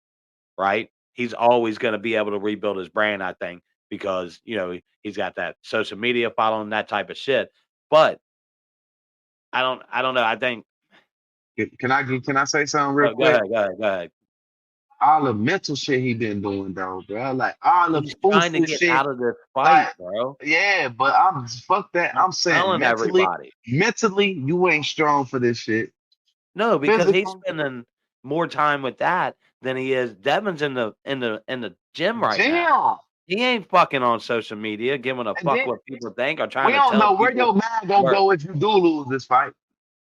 right? He's always going to be able to rebuild his brand, I think, because, he's got that social media following, that type of shit. But I don't know. I think, Can I say something real oh, go quick? ahead, go ahead, go ahead. All the mental shit he been doing though, bro. Like all the He's trying to boosted get shit. out of this Like, fight, bro. yeah, but I'm fuck that. I'm I'm saying telling everybody. mentally, you ain't strong for this shit. No, because he's Physical, spending more time with that than he is. Devin's in the gym right now. damn. He ain't fucking on social media, giving a And fuck then what people think or we trying to don't tell know where people your mind gonna where go if you do lose this fight.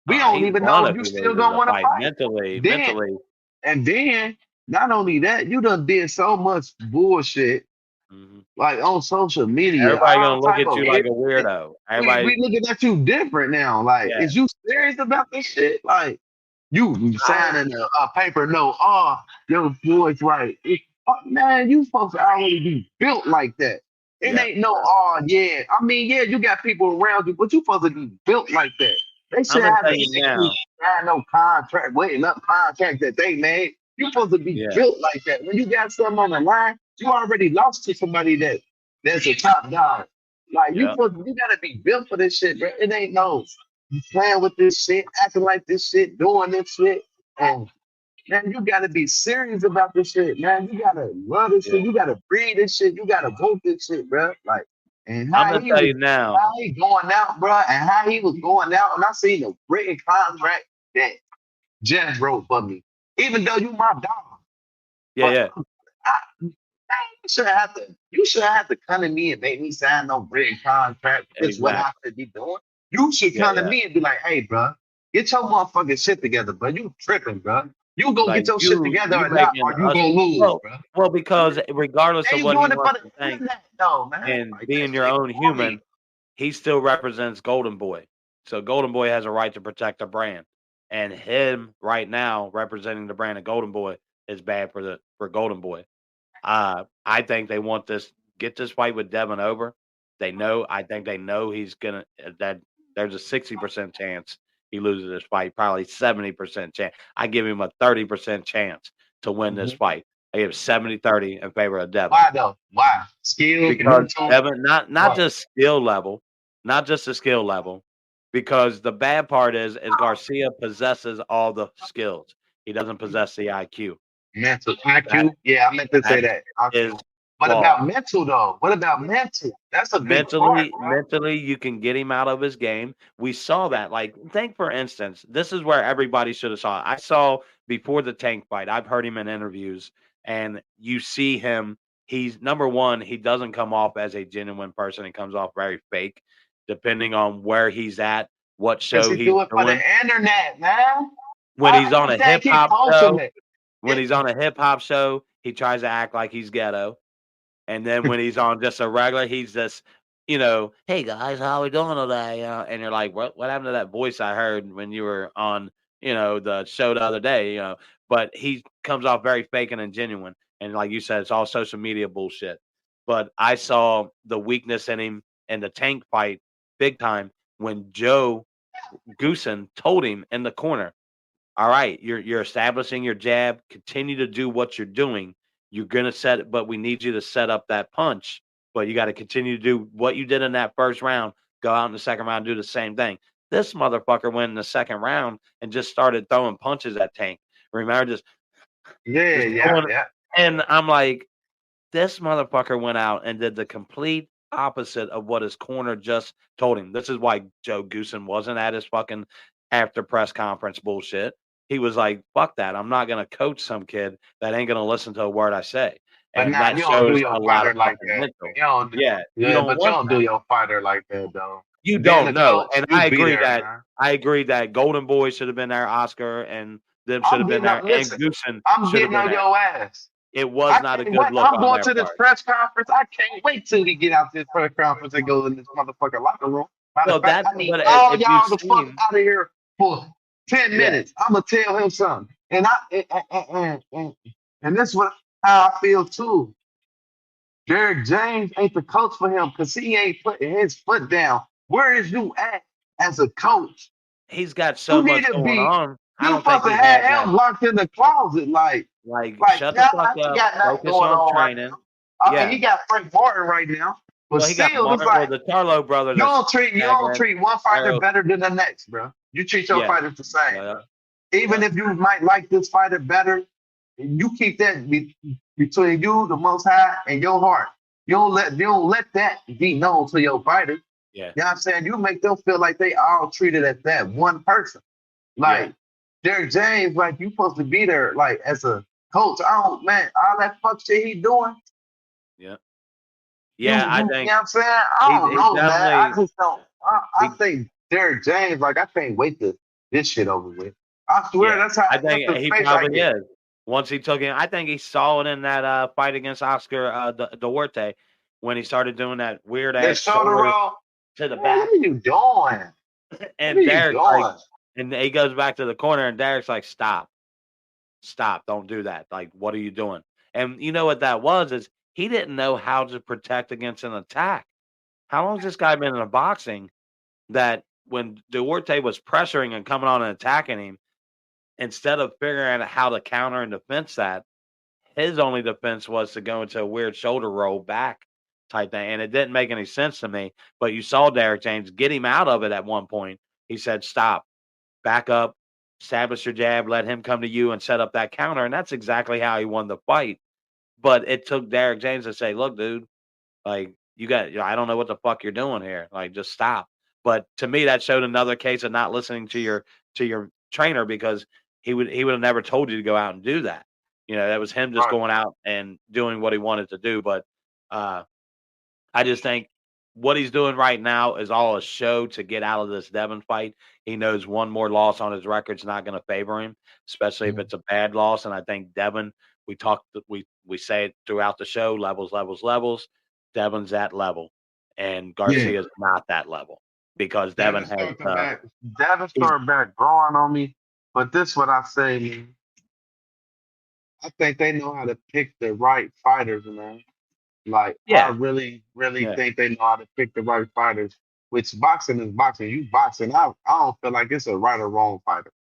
We don't he's even gone know if if you he still loses gonna a want to fight fight. mentally. Then Mentally, and then, not only that, you done did so much bullshit mhm. like on social media, Everybody all gonna look type at of you like a weirdo. we Everybody, looking at you different now. Like, yeah. is you serious about this shit? Like, you I signing a paper note? Oh, your boy's right. Man, you supposed to already be built like that. It yeah. ain't no, oh yeah. I mean, yeah, you got people around you, but you supposed to be built like that. They I'm should gonna have tell to you make you now. sign no contract, waiting up contract that they made. You're supposed to be Yeah. built like that. When you got something on the line, you already lost to somebody that's a top dog. Like Yeah. you gotta be built for this shit, bro. It ain't no you playing with this shit, acting like this shit, doing this shit, and man, you gotta be serious about this shit, man. You gotta love this Yeah. shit. You gotta breathe this shit. You gotta vote this shit, bro. Like, and I'm gonna tell you now. how he going out, bro, and how he was going out, and I seen the written contract that Jeff wrote for me. Even though you my dog, Yeah, but yeah. man, you should have to. You should have to come to me and make me sign no written contract. This is what I Exactly. should be doing. You should Yeah, come to yeah. me and be like, "Hey, bro, get your motherfucking shit together, bro. You tripping, bro. You go Like get your shit together you or not, making or you us gonna lose, well, bro." well, because regardless They of ain't what he doing it for wants the to think internet, though, man. and Like that being your shit own corny. human, he still represents Golden Boy. So Golden Boy has a right to protect the brand. And him right now representing the brand of Golden Boy is bad for Golden Boy. I think they want get this fight with Devin over. I think they know he's gonna that there's a 60% chance he loses this fight, probably 70% chance. I give him a 30% chance to win this Mhm. fight. I give 70-30 in favor of Devin. Why though? Why? Skill, Because mental. Devin, not What? just skill level, not just the skill level, because the bad part is Garcia possesses all the skills. He doesn't possess the IQ. Mental That IQ. Yeah, I meant to say that's that. his IQ. What flaw. about mental though? What about mental? That's a big part, bro. Mentally, you can get him out of his game. We saw that. Like, think for instance, this is where everybody should have saw it. I saw before the Tank fight. I've heard him in interviews, and you see him. He's number one. He doesn't come off as a genuine person. He comes off very fake, depending on where he's at, what Cause show he he's do it for the doing. internet, man. When he's on a Everything hip he hop posting show, it. when Yeah, he's on a hip hop show, he tries to act like he's ghetto. And then when he's on just a regular, he's just, "Hey guys, how we doing today?" And you're like, "What happened to that voice I heard when you were on, the show the other day?" But he comes off very fake and ingenuine, and like you said, it's all social media bullshit. But I saw the weakness in him in the Tank fight big time when Joe Goosen told him in the corner, all right, you're establishing your jab. Continue to do what you're doing. You're gonna set, but we need you to set up that punch. But you got to continue to do what you did in that first round. Go out in the second round, do the same thing. This motherfucker went in the second round and just started throwing punches at Tank. Remember, yeah, just yeah, throwing, yeah. and I'm like, this motherfucker went out and did the complete opposite of what his corner just told him. This is why Joe Goosen wasn't at his fucking after press conference bullshit. He was like, fuck that. I'm not going to coach some kid that ain't going to listen to a word I say. But And now that you don't do shows your a lot of fighter like fucking that. mental. You don't. Yeah, you Yeah, don't but you want don't do that. your fighter like that though. You Being don't a know. coach, And you be there, man. I agree that Golden Boy should have been there, Oscar and them should I'm have been getting there, up. and Listen, Goosen I'm should have getting been on there. your ass. It was I not a can't good wait. look I'm on going their to this part. press conference. I can't wait till we get out this press conference and go in this motherfucking locker room. Matter of Well, fact, I need but all if you've y'all to fuck seen, out of here for 10 yeah, minutes. I'm gonna tell him something. And this is what how I feel too. Derek James ain't the coach for him because he ain't putting his foot down. Where is you at as a coach? he's got so You need much to going be. on. I You don't think supposed to he have has that. him locked in the closet, Like, like shut the yeah, fuck I ain't up. got nothing Focus going on on right training. now. I mean, Yeah. he got Frank Martin right now, but Well, he got still, it's Martin. Well, like the Charlo brother. That's you that don't guy. treat one fighter Arrow. better than the next, bro. You treat your Yeah. fighters the same. Yeah. Even Yeah. if you might like this fighter better, you keep that between you, the Most High, and your heart. You don't let that be known to your fighter. Yeah. You know what I'm saying? You make them feel like they all treated as that one person. Yeah. Like Derek James, like you supposed to be there, like as a coach. I don't, man, all that fuck shit he doing. Yeah. You Yeah. I know think what I'm saying? I don't he's know, man. I definitely. just don't. I He, think Derek James, like I can't wait to this shit over with. I swear yeah. that's how I that's think the he face I probably get. is. Once he took him, I think he saw it in that fight against Oscar Duarte when he started doing that weird That ass shoulder shoulder roll, to the man, what back. are you doing? What are And you Derek's like, doing? and he goes back to the corner, and Derek's like, stop, don't do that. Like, what are you doing? And you know what that was is he didn't know how to protect against an attack. How long has this guy been in a boxing that when Duarte was pressuring and coming on and attacking him, instead of figuring out how to counter and defense that, his only defense was to go into a weird shoulder roll back type thing, and it didn't make any sense to me. But you saw Derek James get him out of it at one point. He said, "Stop, back up, establish your jab, let him come to you and set up that counter," and that's exactly how he won the fight. But it took Derek James to say, "Look, dude, like I don't know what the fuck you're doing here. Like, just stop." But to me, that showed another case of not listening to your trainer, because he would have never told you to go out and do that. That was him just Right. going out and doing what he wanted to do. But uh, I just think what he's doing right now is all a show to get out of this Devin fight. He knows one more loss on his record's not going to favor him, especially if Mhm. it's a bad loss. And I think Devin, we say it throughout the show, levels, levels, levels. Devin's that level, and Yeah. Garcia's not that level, because Devin Devin has started back. Devin he's started back growing on me. But this what I say, man. I think they know how to pick the right fighters, man. Like I yeah, really, really yeah. think they know how to pick the right fighters. Which boxing is boxing. You boxing. I don't feel like it's a right or wrong fighter.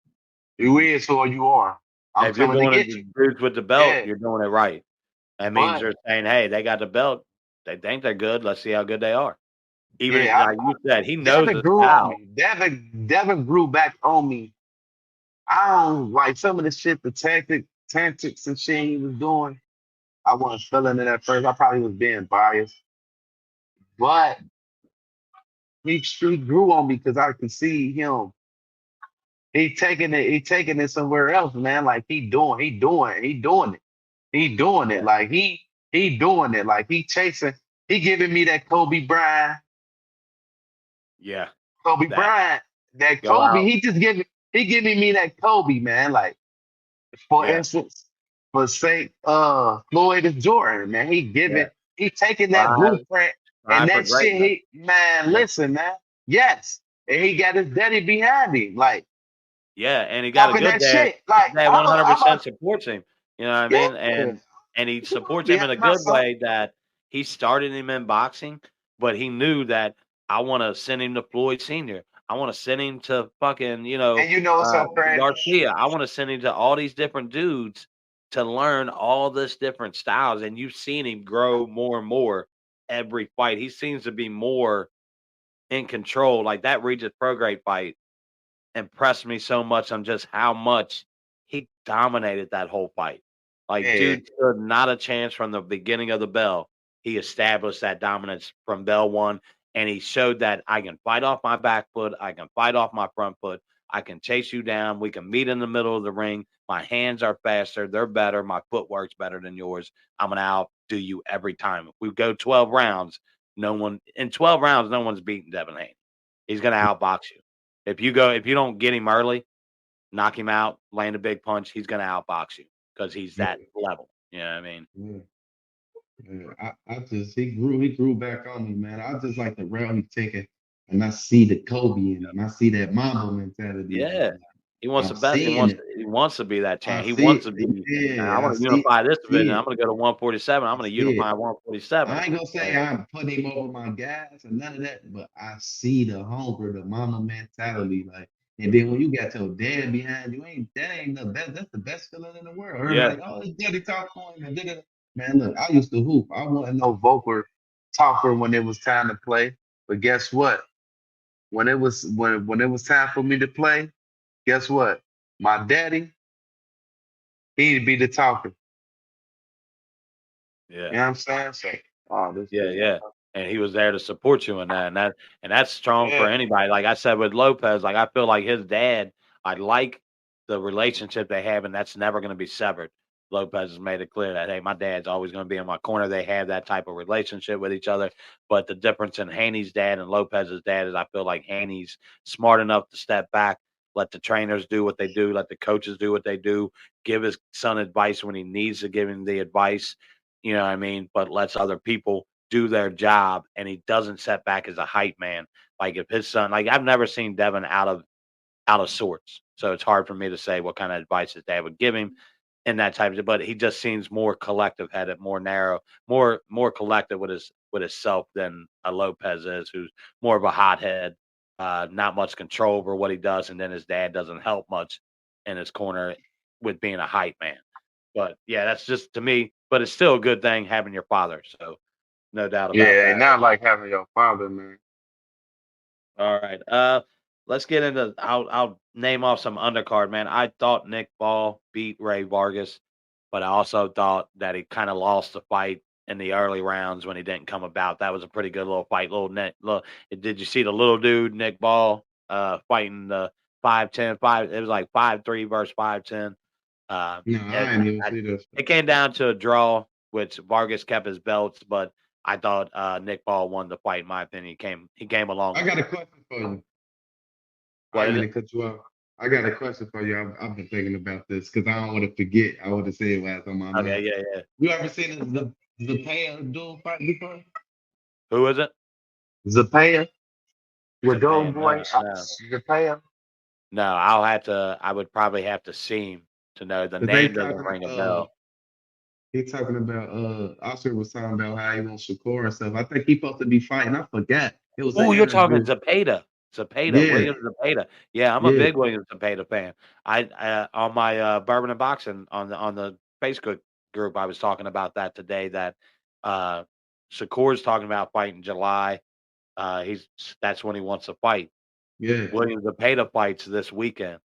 You Mhm. is who you are. I'm If you're coming to going to get the you. dudes with the belt, Yeah. you're doing it right. That means But they're saying, "Hey, they got the belt. They think they're good. Let's see how good they are." Even yeah, like you said, he knows Devin the grew on style. me. Devin grew back on me. I don't like some of the shit, the tactics and shit he was doing. I wasn't feeling it at first. I probably was being biased, but he grew on me because I could see him. He taking it somewhere else, man. Like he doing it. Yeah, Like he doing it. Like he chasing. He giving me that yeah. Kobe That Bryant, that go Kobe. out. He giving me that Kobe, man. Like for Yeah, instance, for say Floyd is Jordan, man. yeah. He taking that Strive, blueprint and strive for that shit. greatness. Man, Yeah, listen, man. Yes, and he got his daddy behind him, like yeah. And he got a talking good that dad. shit. Like His dad I'm a, I'm a 100% supports him. You know what I yeah. mean? And he Come on, supports him in behind a my good son. way, that he started him in boxing, but he knew that I want to send him to Floyd Senior. I want to send him to fucking And you know what's so crazy? Garcia. I want to send him to all these different dudes to learn all this different styles. And you've seen him grow more and more every fight. He seems to be more in control. Like that Regis Prograde fight impressed me so much on just how much he dominated that whole fight. Like, Yeah, dude stood not a chance from the beginning of the bell. He established that dominance from bell one, and he showed that I can fight off my back foot, I can fight off my front foot, I can chase you down, we can meet in the middle of the ring. My hands are faster, they're better, my footwork's better than yours. I'm gonna outdo you every time. If we go 12 rounds, no one in 12 rounds, no one's beating Devin Haney. He's gonna outbox you. If you don't get him early, knock him out, land a big punch, he's gonna outbox you because he's yeah, that level. You know what I mean? yeah. Yeah, I just he grew back on me, man. I just like the route he's taking, and I see the Kobe in him. I see that Mamba mentality in Yeah. him. He wants I'm the best. seeing it. He wants to be that I champ. He wants see to it. be. I Yeah, want to unify this see division. I'm it. going to go to 147. I'm I going to see unify it. 147. I ain't gonna say And I'm putting him over my guys or none of that, but I see the hunger, the mama mentality, like. And then when you got your dad behind you, that ain't the best. That's the best feeling in the world. yeah, Everybody, oh, his daddy talk for him and did it. Man, look, I used to hoop. I wasn't no vocal talker when it was time to play. But guess what? When it was time for me to play, guess what? My daddy, he'd be the talker. yeah. You know what I'm saying? So, oh, this Yeah, dude. yeah. And he was there to support you in that, and that's strong for Yeah. anybody. Like I said with Lopez, like I feel like his dad, I like the relationship they have, and that's never going to be severed. Lopez has made it clear that, hey, my dad's always going to be in my corner. They have that type of relationship with each other. But the difference in Haney's dad and Lopez's dad is I feel like Haney's smart enough to step back, let the trainers do what they do, let the coaches do what they do, give his son advice when he needs to give him the advice. You know what I mean? But lets other people do their job, and he doesn't set back as a hype man. Like if his son, like I've never seen Devin out of sorts, so it's hard for me to say what kind of advice his dad would give him in that type of. But he just seems more collective headed, more narrow, more collective with himself than a Lopez is, who's more of a hothead, not much control over what he does, and then his dad doesn't help much in his corner with being a hype man. But yeah, that's just to me. But it's still a good thing having your father. So no doubt about Yeah, that. and not like having your father, man. All right. Let's get into. I'll name off some undercard, man. I thought Nick Ball beat Ray Vargas, but I also thought that he kind of lost the fight in the early rounds when he didn't come about. That was a pretty good little fight. Did you see the little dude Nick Ball fighting the 5'10", 5? It was like 5'3" versus 5'10". No, It, I ain't even I, see this. it came down to a draw, which Vargas kept his belts, but I thought Nick Ball won the fight. In my opinion, he came a long I way. got a question for you. I What ain't is mean it? to cut you off. I got a question for you. I've been thinking about this because I don't want to forget. I want to say it while it's on my Okay, mind. yeah, yeah. You ever seen the Zapaya dual fight before? Who is it? Zapaya with Japan. Gold Boy. No, no, Zapaya. no. I'll have to. I would probably have to see him to know. The But they name doesn't talking ring a bell. he talking about Oscar was talking about how he wants Shakur and stuff. I think he supposed to be fighting. I forgot. It was an Oh, you're talking interview. Zepeda. Zepeda, Yeah, William Zepeda. Yeah, I'm a yeah, big William Zepeda fan. I on my Bourbon and Boxing on the Facebook group, I was talking about that today. That uh, Shakur's talking about fighting July. He's That's when he wants to fight. yeah, William Zepeda fights this weekend.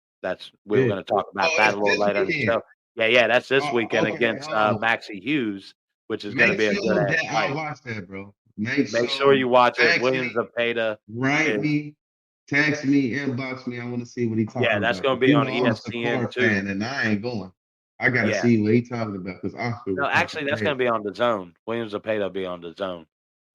We were yeah. going to talk about Oh, that a it's little this later in the weekend. show. Yeah, yeah, that's this Oh, weekend okay, against hold on. Maxie Hughes, which is going to Make be a good sure ass that I fight. watch that, bro. Make Make sure sure you watch it. text William me, Zepeda write is me, text me, inbox me. I want to see what he Yeah, talking that's about. going to Because be you on know I'm a ESPN Shakur too. fan and I ain't going. I gotta Yeah, see what he talking about because Oscar no, was talking actually, that's going crazy. to be on the Zone. William Zepeda will be on the Zone.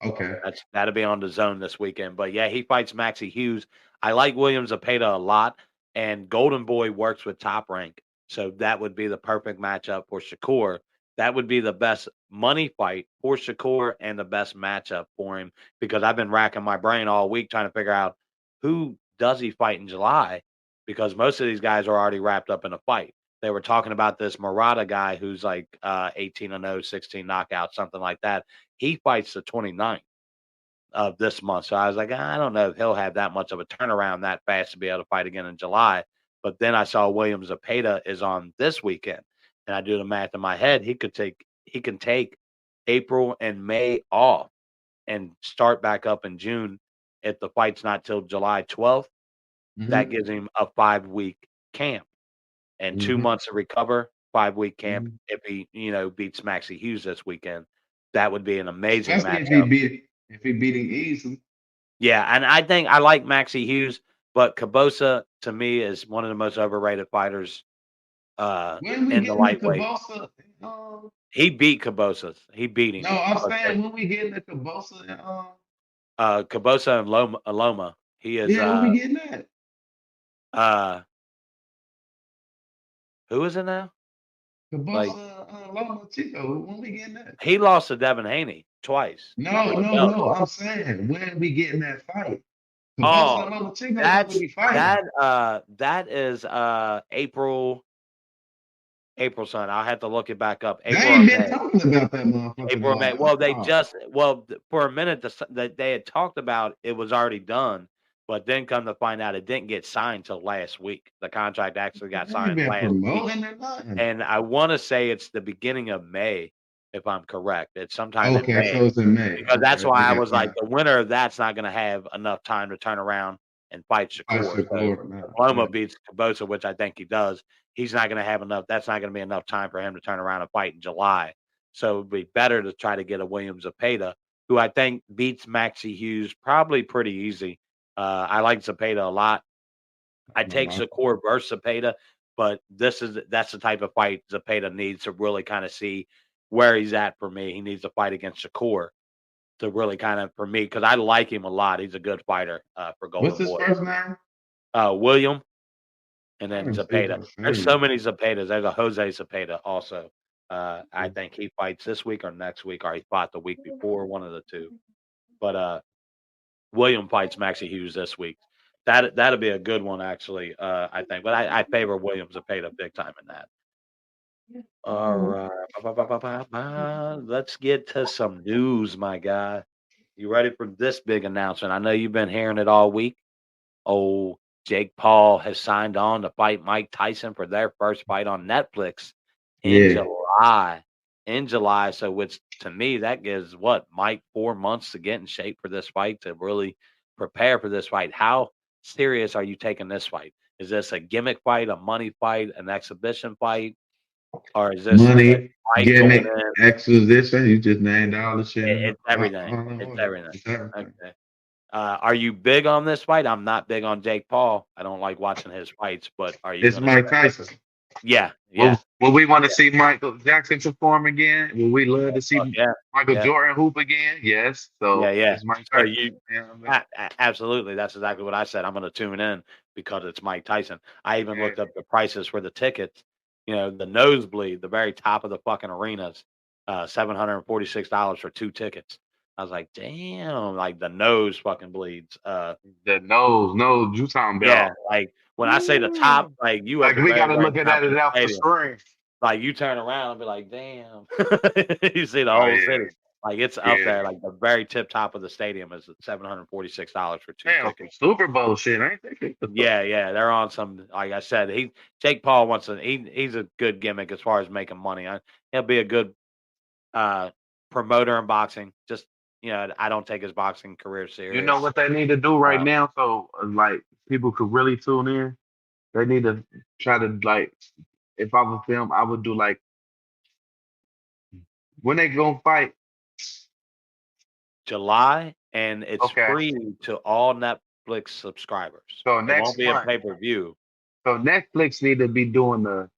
Okay. That'll be on the Zone this weekend. But yeah, he fights Maxie Hughes. I like William Zepeda a lot, and Golden Boy works with Top Rank, so that would be the perfect matchup for Shakur. That would be the best money fight for Shakur and the best matchup for him because I've been racking my brain all week trying to figure out who does he fight in July because most of these guys are already wrapped up in a fight. They were talking about this Murata guy who's like 18-0, 16 knockouts, something like that. He fights the 29th of this month. So I was like, I don't know if he'll have that much of a turnaround that fast to be able to fight again in July. But then I saw William Zepeda is on this weekend, and I do the math in my head. He can take April and May off and start back up in June. If the fight's not till July 12th, that Mm-hmm. gives him a 5-week camp and 2 months to recover. 5-week camp Mm-hmm. if he beats Maxie Hughes this weekend. That would be an amazing Especially if he matchup. beat if he beating easily. Yeah, and I think I like Maxie Hughes, but Cabosa to me is one of the most overrated fighters When we in the getting the lightweight. Cabosa, um, He beat Cabosa. He beat no, him. I'm But saying when we getting the Cabosa, Cabosa and Loma, he is yeah, when we getting that uh who is it now? Like Cabosa, Loma Chico, when we getting that? he lost to Devin Haney twice No, for the no, belt. no. I'm saying when we getting that fight, Cabosa Oh, and Loma Chico supposed to that's be fighting. that is April son. I'll have to look it back up. They April or ain't been May. talking about that motherfucker April, though. May. Well, for a minute that they had talked about it was already done, but then come to find out it didn't get signed till last week. The contract actually got They ain't signed been last week, promoting or nothing. and I want to say it's the beginning of May, if I'm correct. It's sometime in Okay, May so it's in May. because that's Okay, why they I got was like, time. the winner of that's not going to have enough time to turn around and fight I Shakur. should So go if now. Loma Yeah. beats Cabosa, which I think he does, he's not going to have enough. That's not going to be enough time for him to turn around and fight in July. So it'd be better to try to get a Williams Zepeda, who I think beats Maxie Hughes probably pretty easy. I like Zepeda a lot. I take Uh-huh. Shakur versus Zepeda, but that's the type of fight Zepeda needs to really kind of see where he's at for me. He needs to fight against Shakur to really kind of for me because I like him a lot. He's a good fighter for What's Golden his Boy. first name? William and I then didn't see if Zepeda. I There's seen so him. many Zepedas. There's a Jose Zepeda also. I Yeah. think he fights this week or next week, or he fought the week before, one of the two. But William fights Maxie Hughes this week. That'll be a good one, actually. I think, but I favor William Zepeda big time in that. All right, let's get to some news, my guy. You ready for this big announcement? I know you've been hearing it all week. Oh, Jake Paul has signed on to fight Mike Tyson for their first fight on Netflix in Yeah. July. In July, so which to me that gives Mike 4 months to get in shape for this fight, to really prepare for this fight. How serious are you taking this fight? Is this a gimmick fight, a money fight, an exhibition fight, or is this Money, Mike going gimmick, in? exposition. You just named all the shit. It's everything. All in It's order. everything. It's everything. Okay. Are you big on this fight? I'm not big on Jake Paul. I don't like watching his fights, but are you It's going to Mike spend? Tyson. Yeah, yeah, Will we want to see Michael Jackson perform again? Will we love to fuck see yeah, Michael yeah, Jordan hoop again? Yes. yeah, So yeah. it's Mike So Tyson. you You know what I mean? absolutely. That's exactly what I said. I'm going to tune in because it's Mike Tyson. I even Yeah. looked up the prices for the tickets. The nosebleed, the very top of the fucking arenas, $746 for 2 tickets. I was like, damn, like the nose fucking bleeds. The nose, you talking Yeah, about? like when I say the top, Ooh. like you at Like the we very, got to very look at top it of the off the stadium. screen. Like you turn around and be like, damn, you see the Oh whole yeah, city. Like it's up yeah. there, like the very tip top of the stadium is $746 for 2 Damn, some tickets. Super Bowl shit, ain't they? Yeah, yeah, they're on some. Like I said, Jake Paul wants to. He's a good gimmick as far as making money. He'll be a good uh, promoter in boxing. Just I don't take his boxing career You know serious. what they need to do right Uh, now, so like people could really tune in. They need to try to like, if I would film, I would do like when they gonna fight. July, and it's Okay, free to all Netflix subscribers. so It won't next be a month, pay-per-view. so Netflix need to be doing the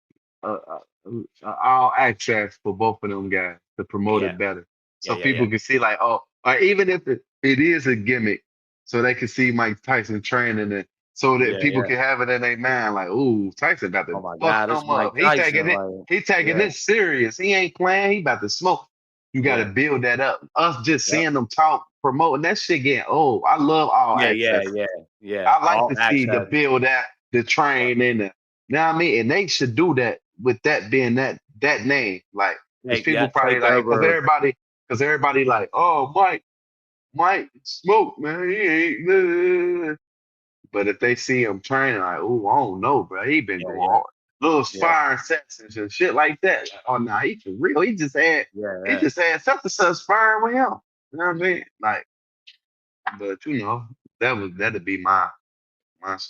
uh, uh, all access for both of them guys to promote Yeah, it better, yeah, so yeah, yeah, people can see like, oh, or even if it is a gimmick, so they can see Mike Tyson training it, so that yeah, people yeah. can have it in their mind, like, ooh, Tyson about to Oh my fuck God, this is them Mike up. Tyson. Like, He taking yeah, this serious. He ain't playing. He about to smoke. You got to yeah, build that up. Us just yep, seeing them talk, promoting that shit getting old. I love all yeah, yeah, access. yeah, yeah. I like All to see the access. build that, the Yep. train and the, you know what I mean? And they should do that with that being that name. Like, because people probably Take like, over. because everybody like, oh, Mike, smoke, man. He ain't. But if they see him training, like, oh, I don't know, bro. He been Yeah, going yeah, hard. Little yeah, sparring sessions and shit like that. Like, oh, nah, he for real. yeah, He yeah. just had such and such sparring with him. You know what I mean? Like, but that'd be my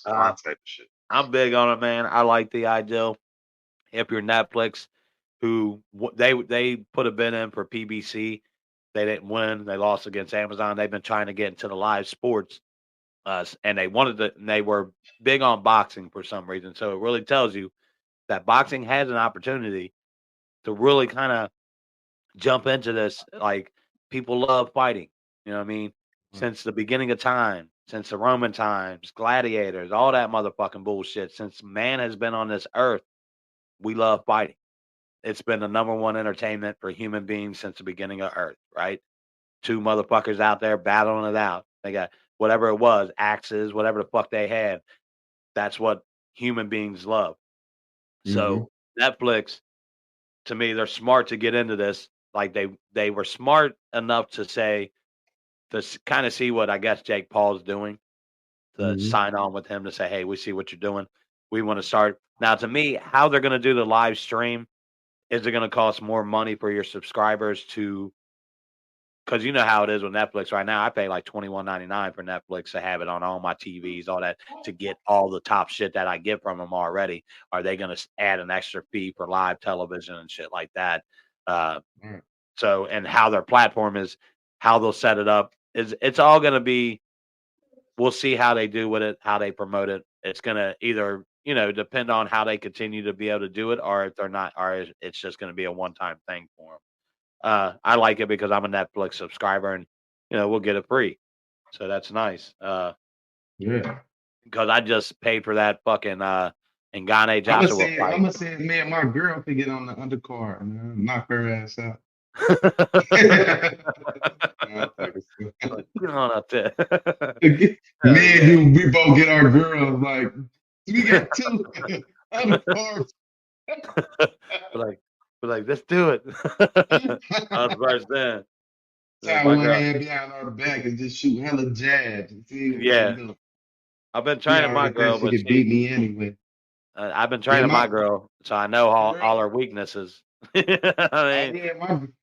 Uh, type of shit. I'm big on it, man. I like the idea. If you're Netflix, they put a bid in for PBC, they didn't win. They lost against Amazon. They've been trying to get into the live sports, and they were big on boxing for some reason. So it really tells you that boxing has an opportunity to really kind of jump into this. Like people love fighting. You know what I mean? Since the beginning of time, since the Roman times, gladiators, all that motherfucking bullshit. Since man has been on this earth, we love fighting. It's been the number one entertainment for human beings since the beginning of Earth, right? Two motherfuckers out there battling it out. They got whatever it was, axes, whatever the fuck they had. That's what human beings love. Mm-hmm. So Netflix, to me, they're smart to get into this. Like they were smart enough to say to kind of see what I guess Jake Paul's doing, to Mm-hmm. sign on with him to say, hey, we see what you're doing. We want to start now. To me, how they're going to do the live stream, is it going to cost more money for your subscribers to? Because you know how it is with Netflix right now. I pay like $21.99 for Netflix to have it on all my TVs, all that, to get all the top shit that I get from them already. Are they going to add an extra fee for live television and shit like that? Uh, Mm-hmm. so, and how their platform is, how they'll set it up is, it's all going to be. We'll see how they do with it, how they promote it. It's going to either depend on how they continue to be able to do it, or if they're not, or it's just going to be a one-time thing for them. I like it because I'm a Netflix subscriber, and we'll get it free, so that's nice. Yeah. Because I just paid for that fucking Ngannou Joshua I'm fight. gonna say me and my girl could get on the undercard and knock her ass out. Nah, I'm Like, get on up there. Hell me and yeah. you, we both get our girls like we got two undercards. But like, let's do it. I was first in. Tie My one girl. hand behind our back and just shoot hella jabs and see what they Yeah. do. I've been She training my already think girl, she but could beat me anyway. I've been Yeah, training my girl, so I know all her weaknesses. I mean, yeah,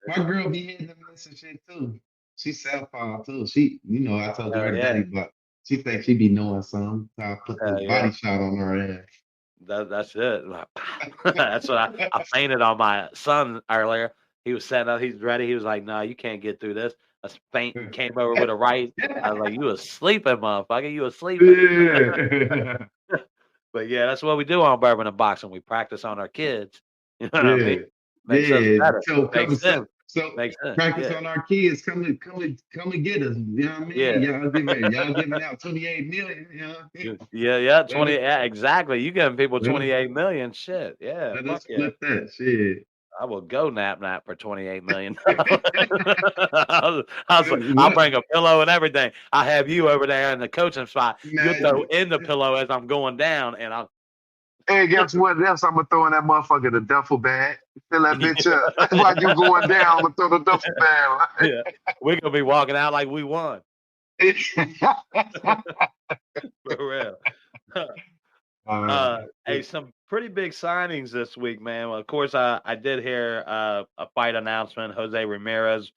my girl be hitting them this and shit too. She southpaw too. She, I told you hell her yeah, daddy, but she thinks she be knowing something. So I put this hell yeah. body shot on her That's it. Like, that's what I fainted on my son earlier. He was setting up. He's ready. He was like, "No, you can't get through this." I faint and came over with a right. I was like, "You was sleeping, motherfucker. You was sleeping." ass. But yeah, that's what we do on Bourbon and Boxing. We practice on our kids. You know what I mean? Yeah, Makes us yeah. better. So come Makes sense. so Makes sense. practice Yeah. on our kids. Come and get us. You know what I mean? Yeah. Y'all giving out 28 million. Yeah. Let 20. us Yeah, exactly. You giving people let us 28 million. Shit. Yeah. let us Fuck yeah. split that shit. I will go nap for 28 million. I'll What? bring a pillow and everything. I have you over there in the coaching spot. You Nah, throw in the pillow as I'm going down, and I'll. hey, guess what else? I'm gonna throw in that motherfucker the duffel bag. Fill that bitch up. While you going down, I'm gonna throw the duffel bag. Yeah, we're gonna be walking out like we won for real. Hey, Shit. some pretty big signings this week, man. Well, of course, I did hear a fight announcement: Jose Ramirez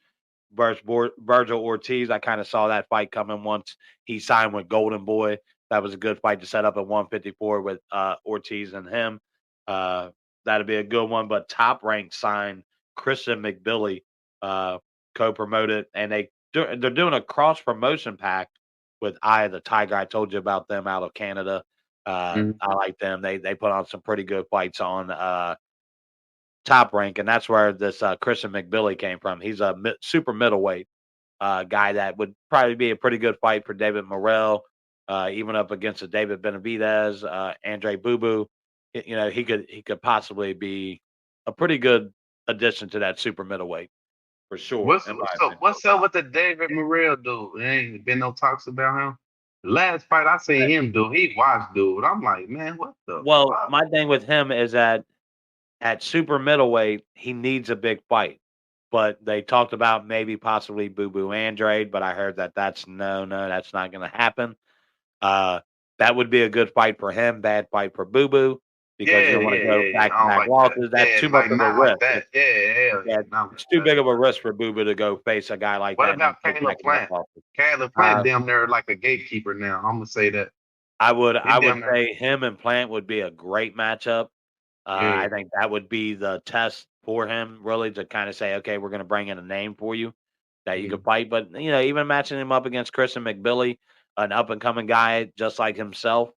versus Virgil Ortiz. I kind of saw that fight coming once he signed with Golden Boy. That was a good fight to set up at 154 with Ortiz and him. Uh, that'd be a good one. But Top Rank signed Christian McBilly, uh, co-promoted, and they're doing a cross promotion pack with Eye of the Tiger. I told you about them out of Canada. Mhm. I like them. They put on some pretty good fights on Top Rank, and that's where this Christian McBilly came from. He's a super middleweight guy that would probably be a pretty good fight for David Morrell, even up against a David Benavidez, Andre Boo Boo. He could possibly be a pretty good addition to that super middleweight for sure, What's in my what's up? opinion. What's up with the David Morrell dude? There ain't been no talks about him. The last fight I seen him do, he watched dude. I'm like, man, what the Well, fuck? my thing with him is that at super middleweight, he needs a big fight. But they talked about maybe possibly Boo Boo Andrade, but I heard that that's not going to happen. Uh, that would be a good fight for him, bad fight for Boo Boo because you Yeah, don't want yeah, to go yeah, yeah. back I to don't back like that. losses. That's Yeah, too much like of a not like risk. that. Yeah, hell yeah, Yeah, not like it's too that. big of a risk for Boo Boo to go face a guy like What that and then about take Caleb back to back Plant? losses. Caleb Uh, Plant damn near like a gatekeeper now. I'm gonna say that. I would He I would damn near. say him and Plant would be a great matchup. I Yeah. think that would be the test for him, really, to kind of say, okay, we're going to bring in a name for you that you Mm, could fight. But even matching him up against Christian McBilly, an up and coming guy just like himself.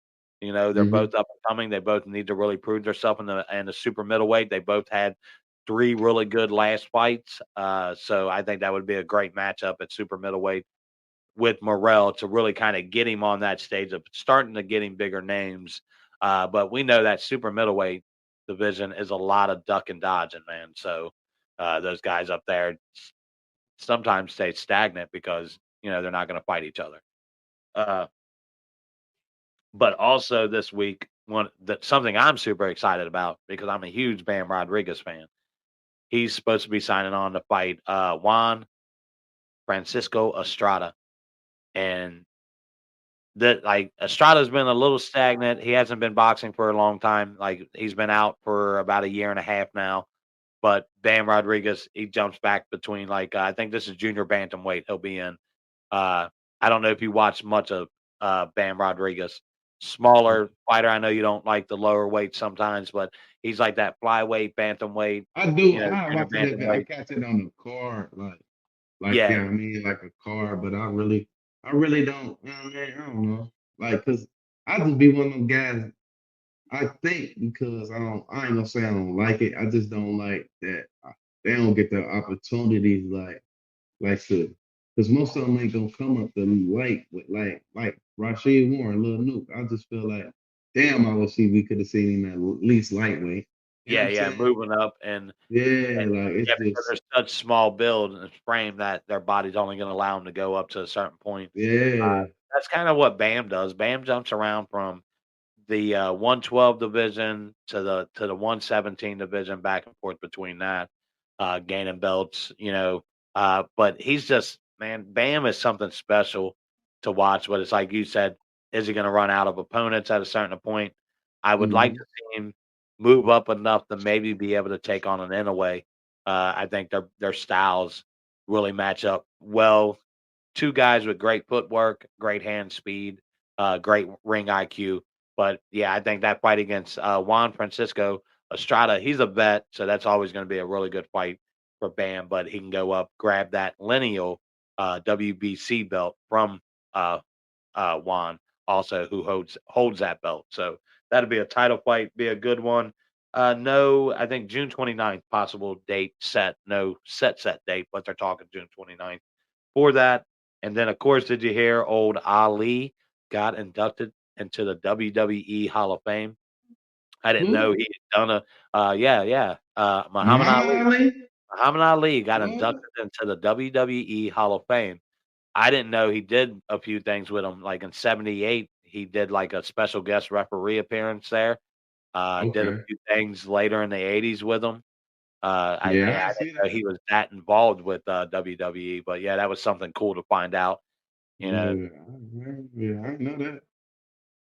They're mm-hmm. both up and coming. They both need to really prove themselves in the super middleweight. They both had three really good last fights. So I think that would be a great matchup at super middleweight with Morrell to really kind of get him on that stage of starting to get him bigger names. But we know that super middleweight division is a lot of duck and dodging, man. So those guys up there sometimes stay stagnant because they're not going to fight each other. Uh, but also this week, something I'm super excited about because I'm a huge Bam Rodriguez fan. He's supposed to be signing on to fight Juan Francisco Estrada, and that like Estrada's been a little stagnant. He hasn't been boxing for a long time. Like he's been out for about a year and a half now. But Bam Rodriguez, he jumps back between like I think this is junior bantamweight. He'll be in. Uh, I don't know if you watch much of Bam Rodriguez. Smaller fighter. I know you don't like the lower weight sometimes, but he's like that flyweight, bantamweight, I do. I junior watch it if I bantamweight. catch it on the card, like Yeah, yeah, I mean, like a card. But I really don't. I don't know, like, cause I just be one of them guys. I think because I ain't gonna say I don't like it. I just don't like that they don't get the opportunities like to, because most of them ain't gonna come up the light with like Rashid Warren, Lil Nuke. I just feel like, damn, I wish we could have seen him at least lightweight. You know what I'm yeah, saying? moving up and Yeah, like yeah, it's because just they're such small build and frame that their body's only going to allow them to go up to a certain point. yeah. That's kind of what Bam does. Bam jumps around from the 112 division to the 117 division, back and forth between that, gaining belts. But he's just man, Bam is something special to watch. But it's like you said. Is he going to run out of opponents at a certain point? I would like Mhm. to see him move up enough to maybe be able to take on an Inoue. I think their styles really match up well. Two guys with great footwork, great hand speed, great ring IQ. But yeah, I think that fight against Juan Francisco Estrada, he's a vet, so that's always going to be a really good fight for Bam. But he can go up, grab that lineal WBC belt from uh, Juan, also who holds that belt. So that'll be a title fight, be a good one. No, I think June 29th, possible date set. No set date, but they're talking June 29th for that. And then, of course, did you hear old Ali got inducted into the WWE Hall of Fame? I didn't know Who? he had done yeah. Muhammad Muhammad Ali. Ali? Muhammad Ali got What? inducted into the WWE Hall of Fame. I didn't know he did a few things with him. Like in '78, he did like a special guest referee appearance there. Did a Okay. few things later in the '80s with him. Yeah, I I didn't see know that. he was that involved with WWE, but yeah, that was something cool to find out. You know, Yeah, I know that.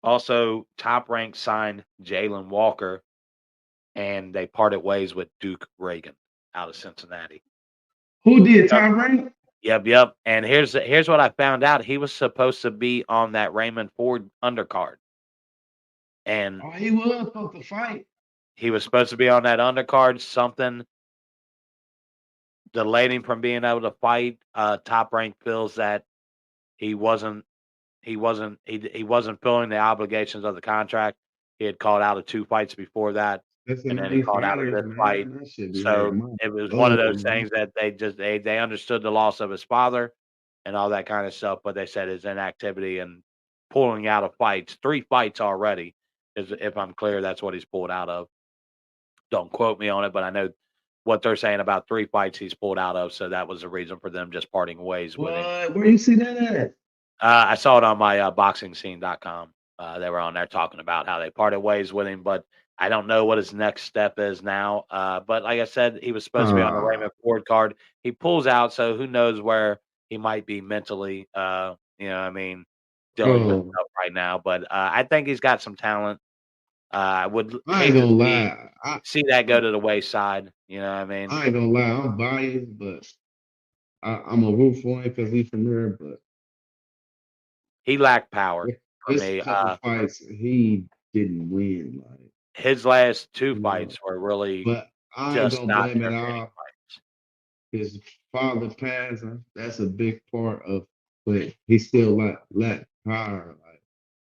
also Top Rank signed Jalen Walker, and they parted ways with Duke Reagan out of Cincinnati. Who did Yep, Tom Rank? yep. And here's what I found out. He was supposed to be on that Raymond Ford undercard, and Oh, he was supposed to fight. he was supposed to be on that undercard. Something delayed him from being able to fight. Top Rank feels that he wasn't he wasn't filling the obligations of the contract. He had called out of 2 fights before that, That's and in then he these called out of fighters, this fight. man. That should be So hurting my it was one of soul, those man. things that they understood the loss of his father and all that kind of stuff, but they said his inactivity and pulling out of fights, 3 fights already, is if I'm clear, that's what he's pulled out of. Don't quote me on it, but I know what they're saying about 3 fights he's pulled out of, so that was the reason for them just parting ways with him. What? Where you see that at? I saw it on my boxingscene.com. They were on there talking about how they parted ways with him, but I don't know what his next step is now. But like I said, he was supposed to be on the Ah, Raymond Ford card. He pulls out, so who knows where he might be mentally, I mean, dealing with bro. stuff right now. But I think he's got some talent. I would I ain't hate to gonna see lie. that go to the wayside. You know what I mean? I ain't gonna lie. I'm biased, but I'm a root for him because he's from here. But He lacked power for this me. couple fights, he didn't win. Like, His last 2 you know, fights were really but I ain't just gonna not blame it entertaining all. fights. His father passing, that's a big part of, but he still lack power. Like,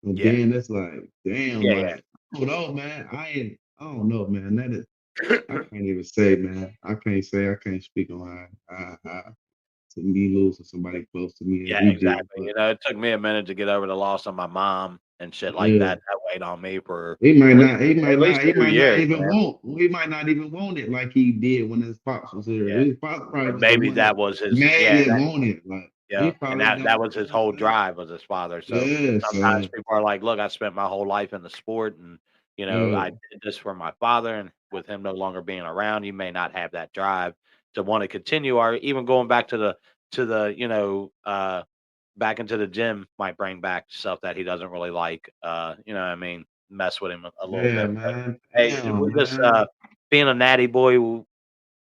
and Yeah. then it's like, damn, Yeah, like, I don't know, man. I don't know, man. That is, I yeah. can't even say, man. I can't speak on how to me losing somebody close to me as Yeah, he did. exactly. But It took me a minute to get over the loss of my mom and shit like yeah, that. That weighed on me for he at least he 2 might not years, even man. want, he might not even want it like he did when his pops was here. Yeah. His pops probably Or was the maybe one that that was his made yeah, it want it. Like, he yeah, and probably that got, was his whole drive was his father. So yeah, sometimes son. people are like, "Look, I spent my whole life in the sport, and Yeah. I did this for my father, and with him no longer being around, you may not have that drive to want to continue, or even going back to the back into the gym might bring back stuff that he doesn't really like. What I mean, mess with him a little Yeah, bit. But man. hey, Damn, we're just man. being a natty boy.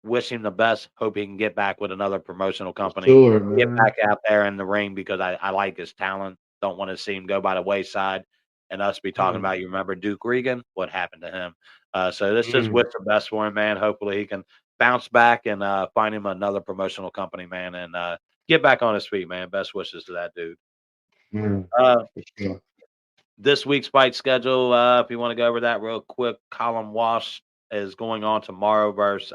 Wish him the best. Hope he can get back with another promotional For company. sure, Get man. back out there in the ring because I like his talent. Don't want to see him go by the wayside and us be talking Mm, about, you remember Duke Regan? What happened to him? So let's just mm, wish the best for him, man. Hopefully he can bounce back and find him another promotional company, man, and get back on his feet, man. Best wishes to that dude. mm. Uh, For sure. this week's fight schedule, if you want to go over that real quick, Colin Wash is going on tomorrow versus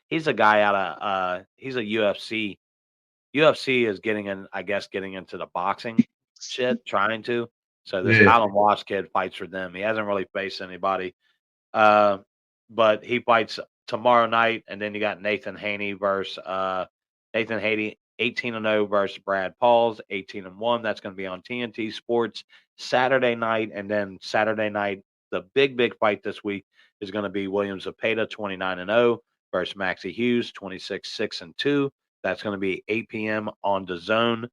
he's a guy out of he's a UFC. UFC is getting in, I guess, getting into the boxing shit, trying to. So this Yeah. Colin Wash kid fights for them. He hasn't really faced anybody. Uh, but he fights tomorrow night, and then you got Nathan Haney, 18-0 versus Brad Pauls, 18-1. That's going to be on TNT Sports Saturday night, and then Saturday night, the big fight this week is going to be William Zepeda, 29-0 versus Maxie Hughes, 26-6-2. That's going to be 8 p.m. on the Zone.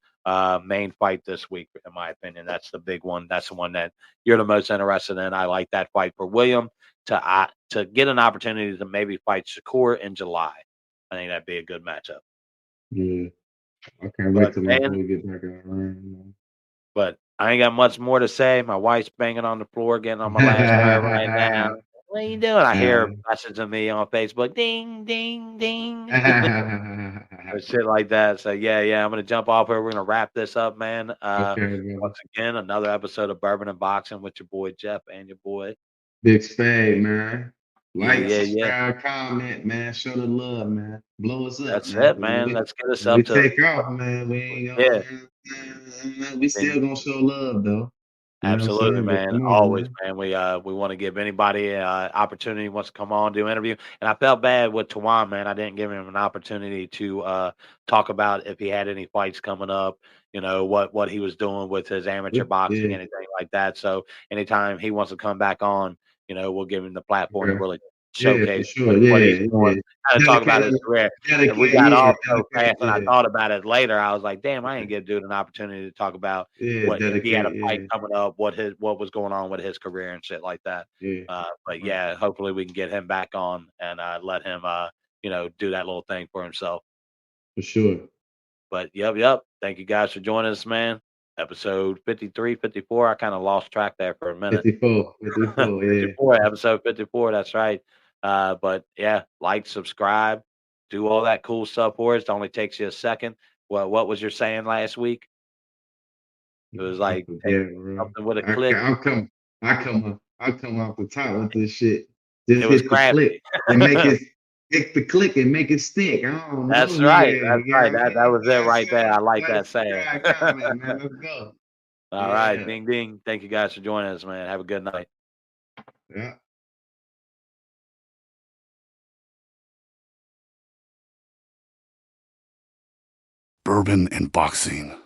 main fight this week, in my opinion. That's the big one. That's the one that you're the most interested in. I like that fight for William to get an opportunity to maybe fight Shakur in July. I think that'd be a good matchup. Yeah. I can't wait But till my man, boy get back in the ring. but I ain't got much more to say. My wife's banging on the floor, getting on my last nerve right now. What are you doing? I hear her messaging me on Facebook, ding, ding, ding. Or shit like that. So yeah, I'm gonna jump off here. We're gonna wrap this up, man. Okay, brother. Once again, another episode of Bourbon and Boxing with your boy Jeff and your boy. Big Spade, man. Like, Yeah. subscribe, comment, man. Show the love, man. Blow us up, That's man. it, 'Cause man. Let's get us when we up to take off, man, we ain't yeah. gonna, we still gonna show love, though. You know what I'm Absolutely, saying? But man. come on, Always, man. man. We want to give anybody opportunity who wants to come on do an interview. And I felt bad with Tawan, man. I didn't give him an opportunity to talk about if he had any fights coming up. You know what he was doing with his amateur boxing, Yeah, anything like that. So anytime he wants to come back on, we'll give him the platform to okay. really Yeah, showcase for sure. what he's Yeah, doing, yeah. kind of talk about his Dedicate, career. And we dedicate, got yeah, off so dedicate, fast, and I yeah. thought about it later. I was like, damn, I didn't give dude an opportunity to talk about Yeah, what if he had a dedicate, fight yeah, coming up, what was going on with his career and shit like that. yeah. But Right. yeah, hopefully we can get him back on and let him do that little thing for himself. For sure. But yep. Thank you guys for joining us, man. Episode 53, 54. I kind of lost track there for a minute. 54, 54, yeah. 54, episode 54, that's right. But yeah, like, subscribe, do all that cool stuff for us. It only takes you a second. Well, what was your saying last week? It was I like take forget, bro. something with a I, click. I come, I come off the top with this shit. Just It was hit the click crafty. and make it, hit the click and make it stick. I don't know, That's right. yeah. That's You know right. what I That mean? was it right there. I like Like, that saying. subscribe, comment, man. Let's go. All right. Yeah, Ding ding. Thank you guys for joining us, man. Have a good night. yeah. Bourbon and Boxing.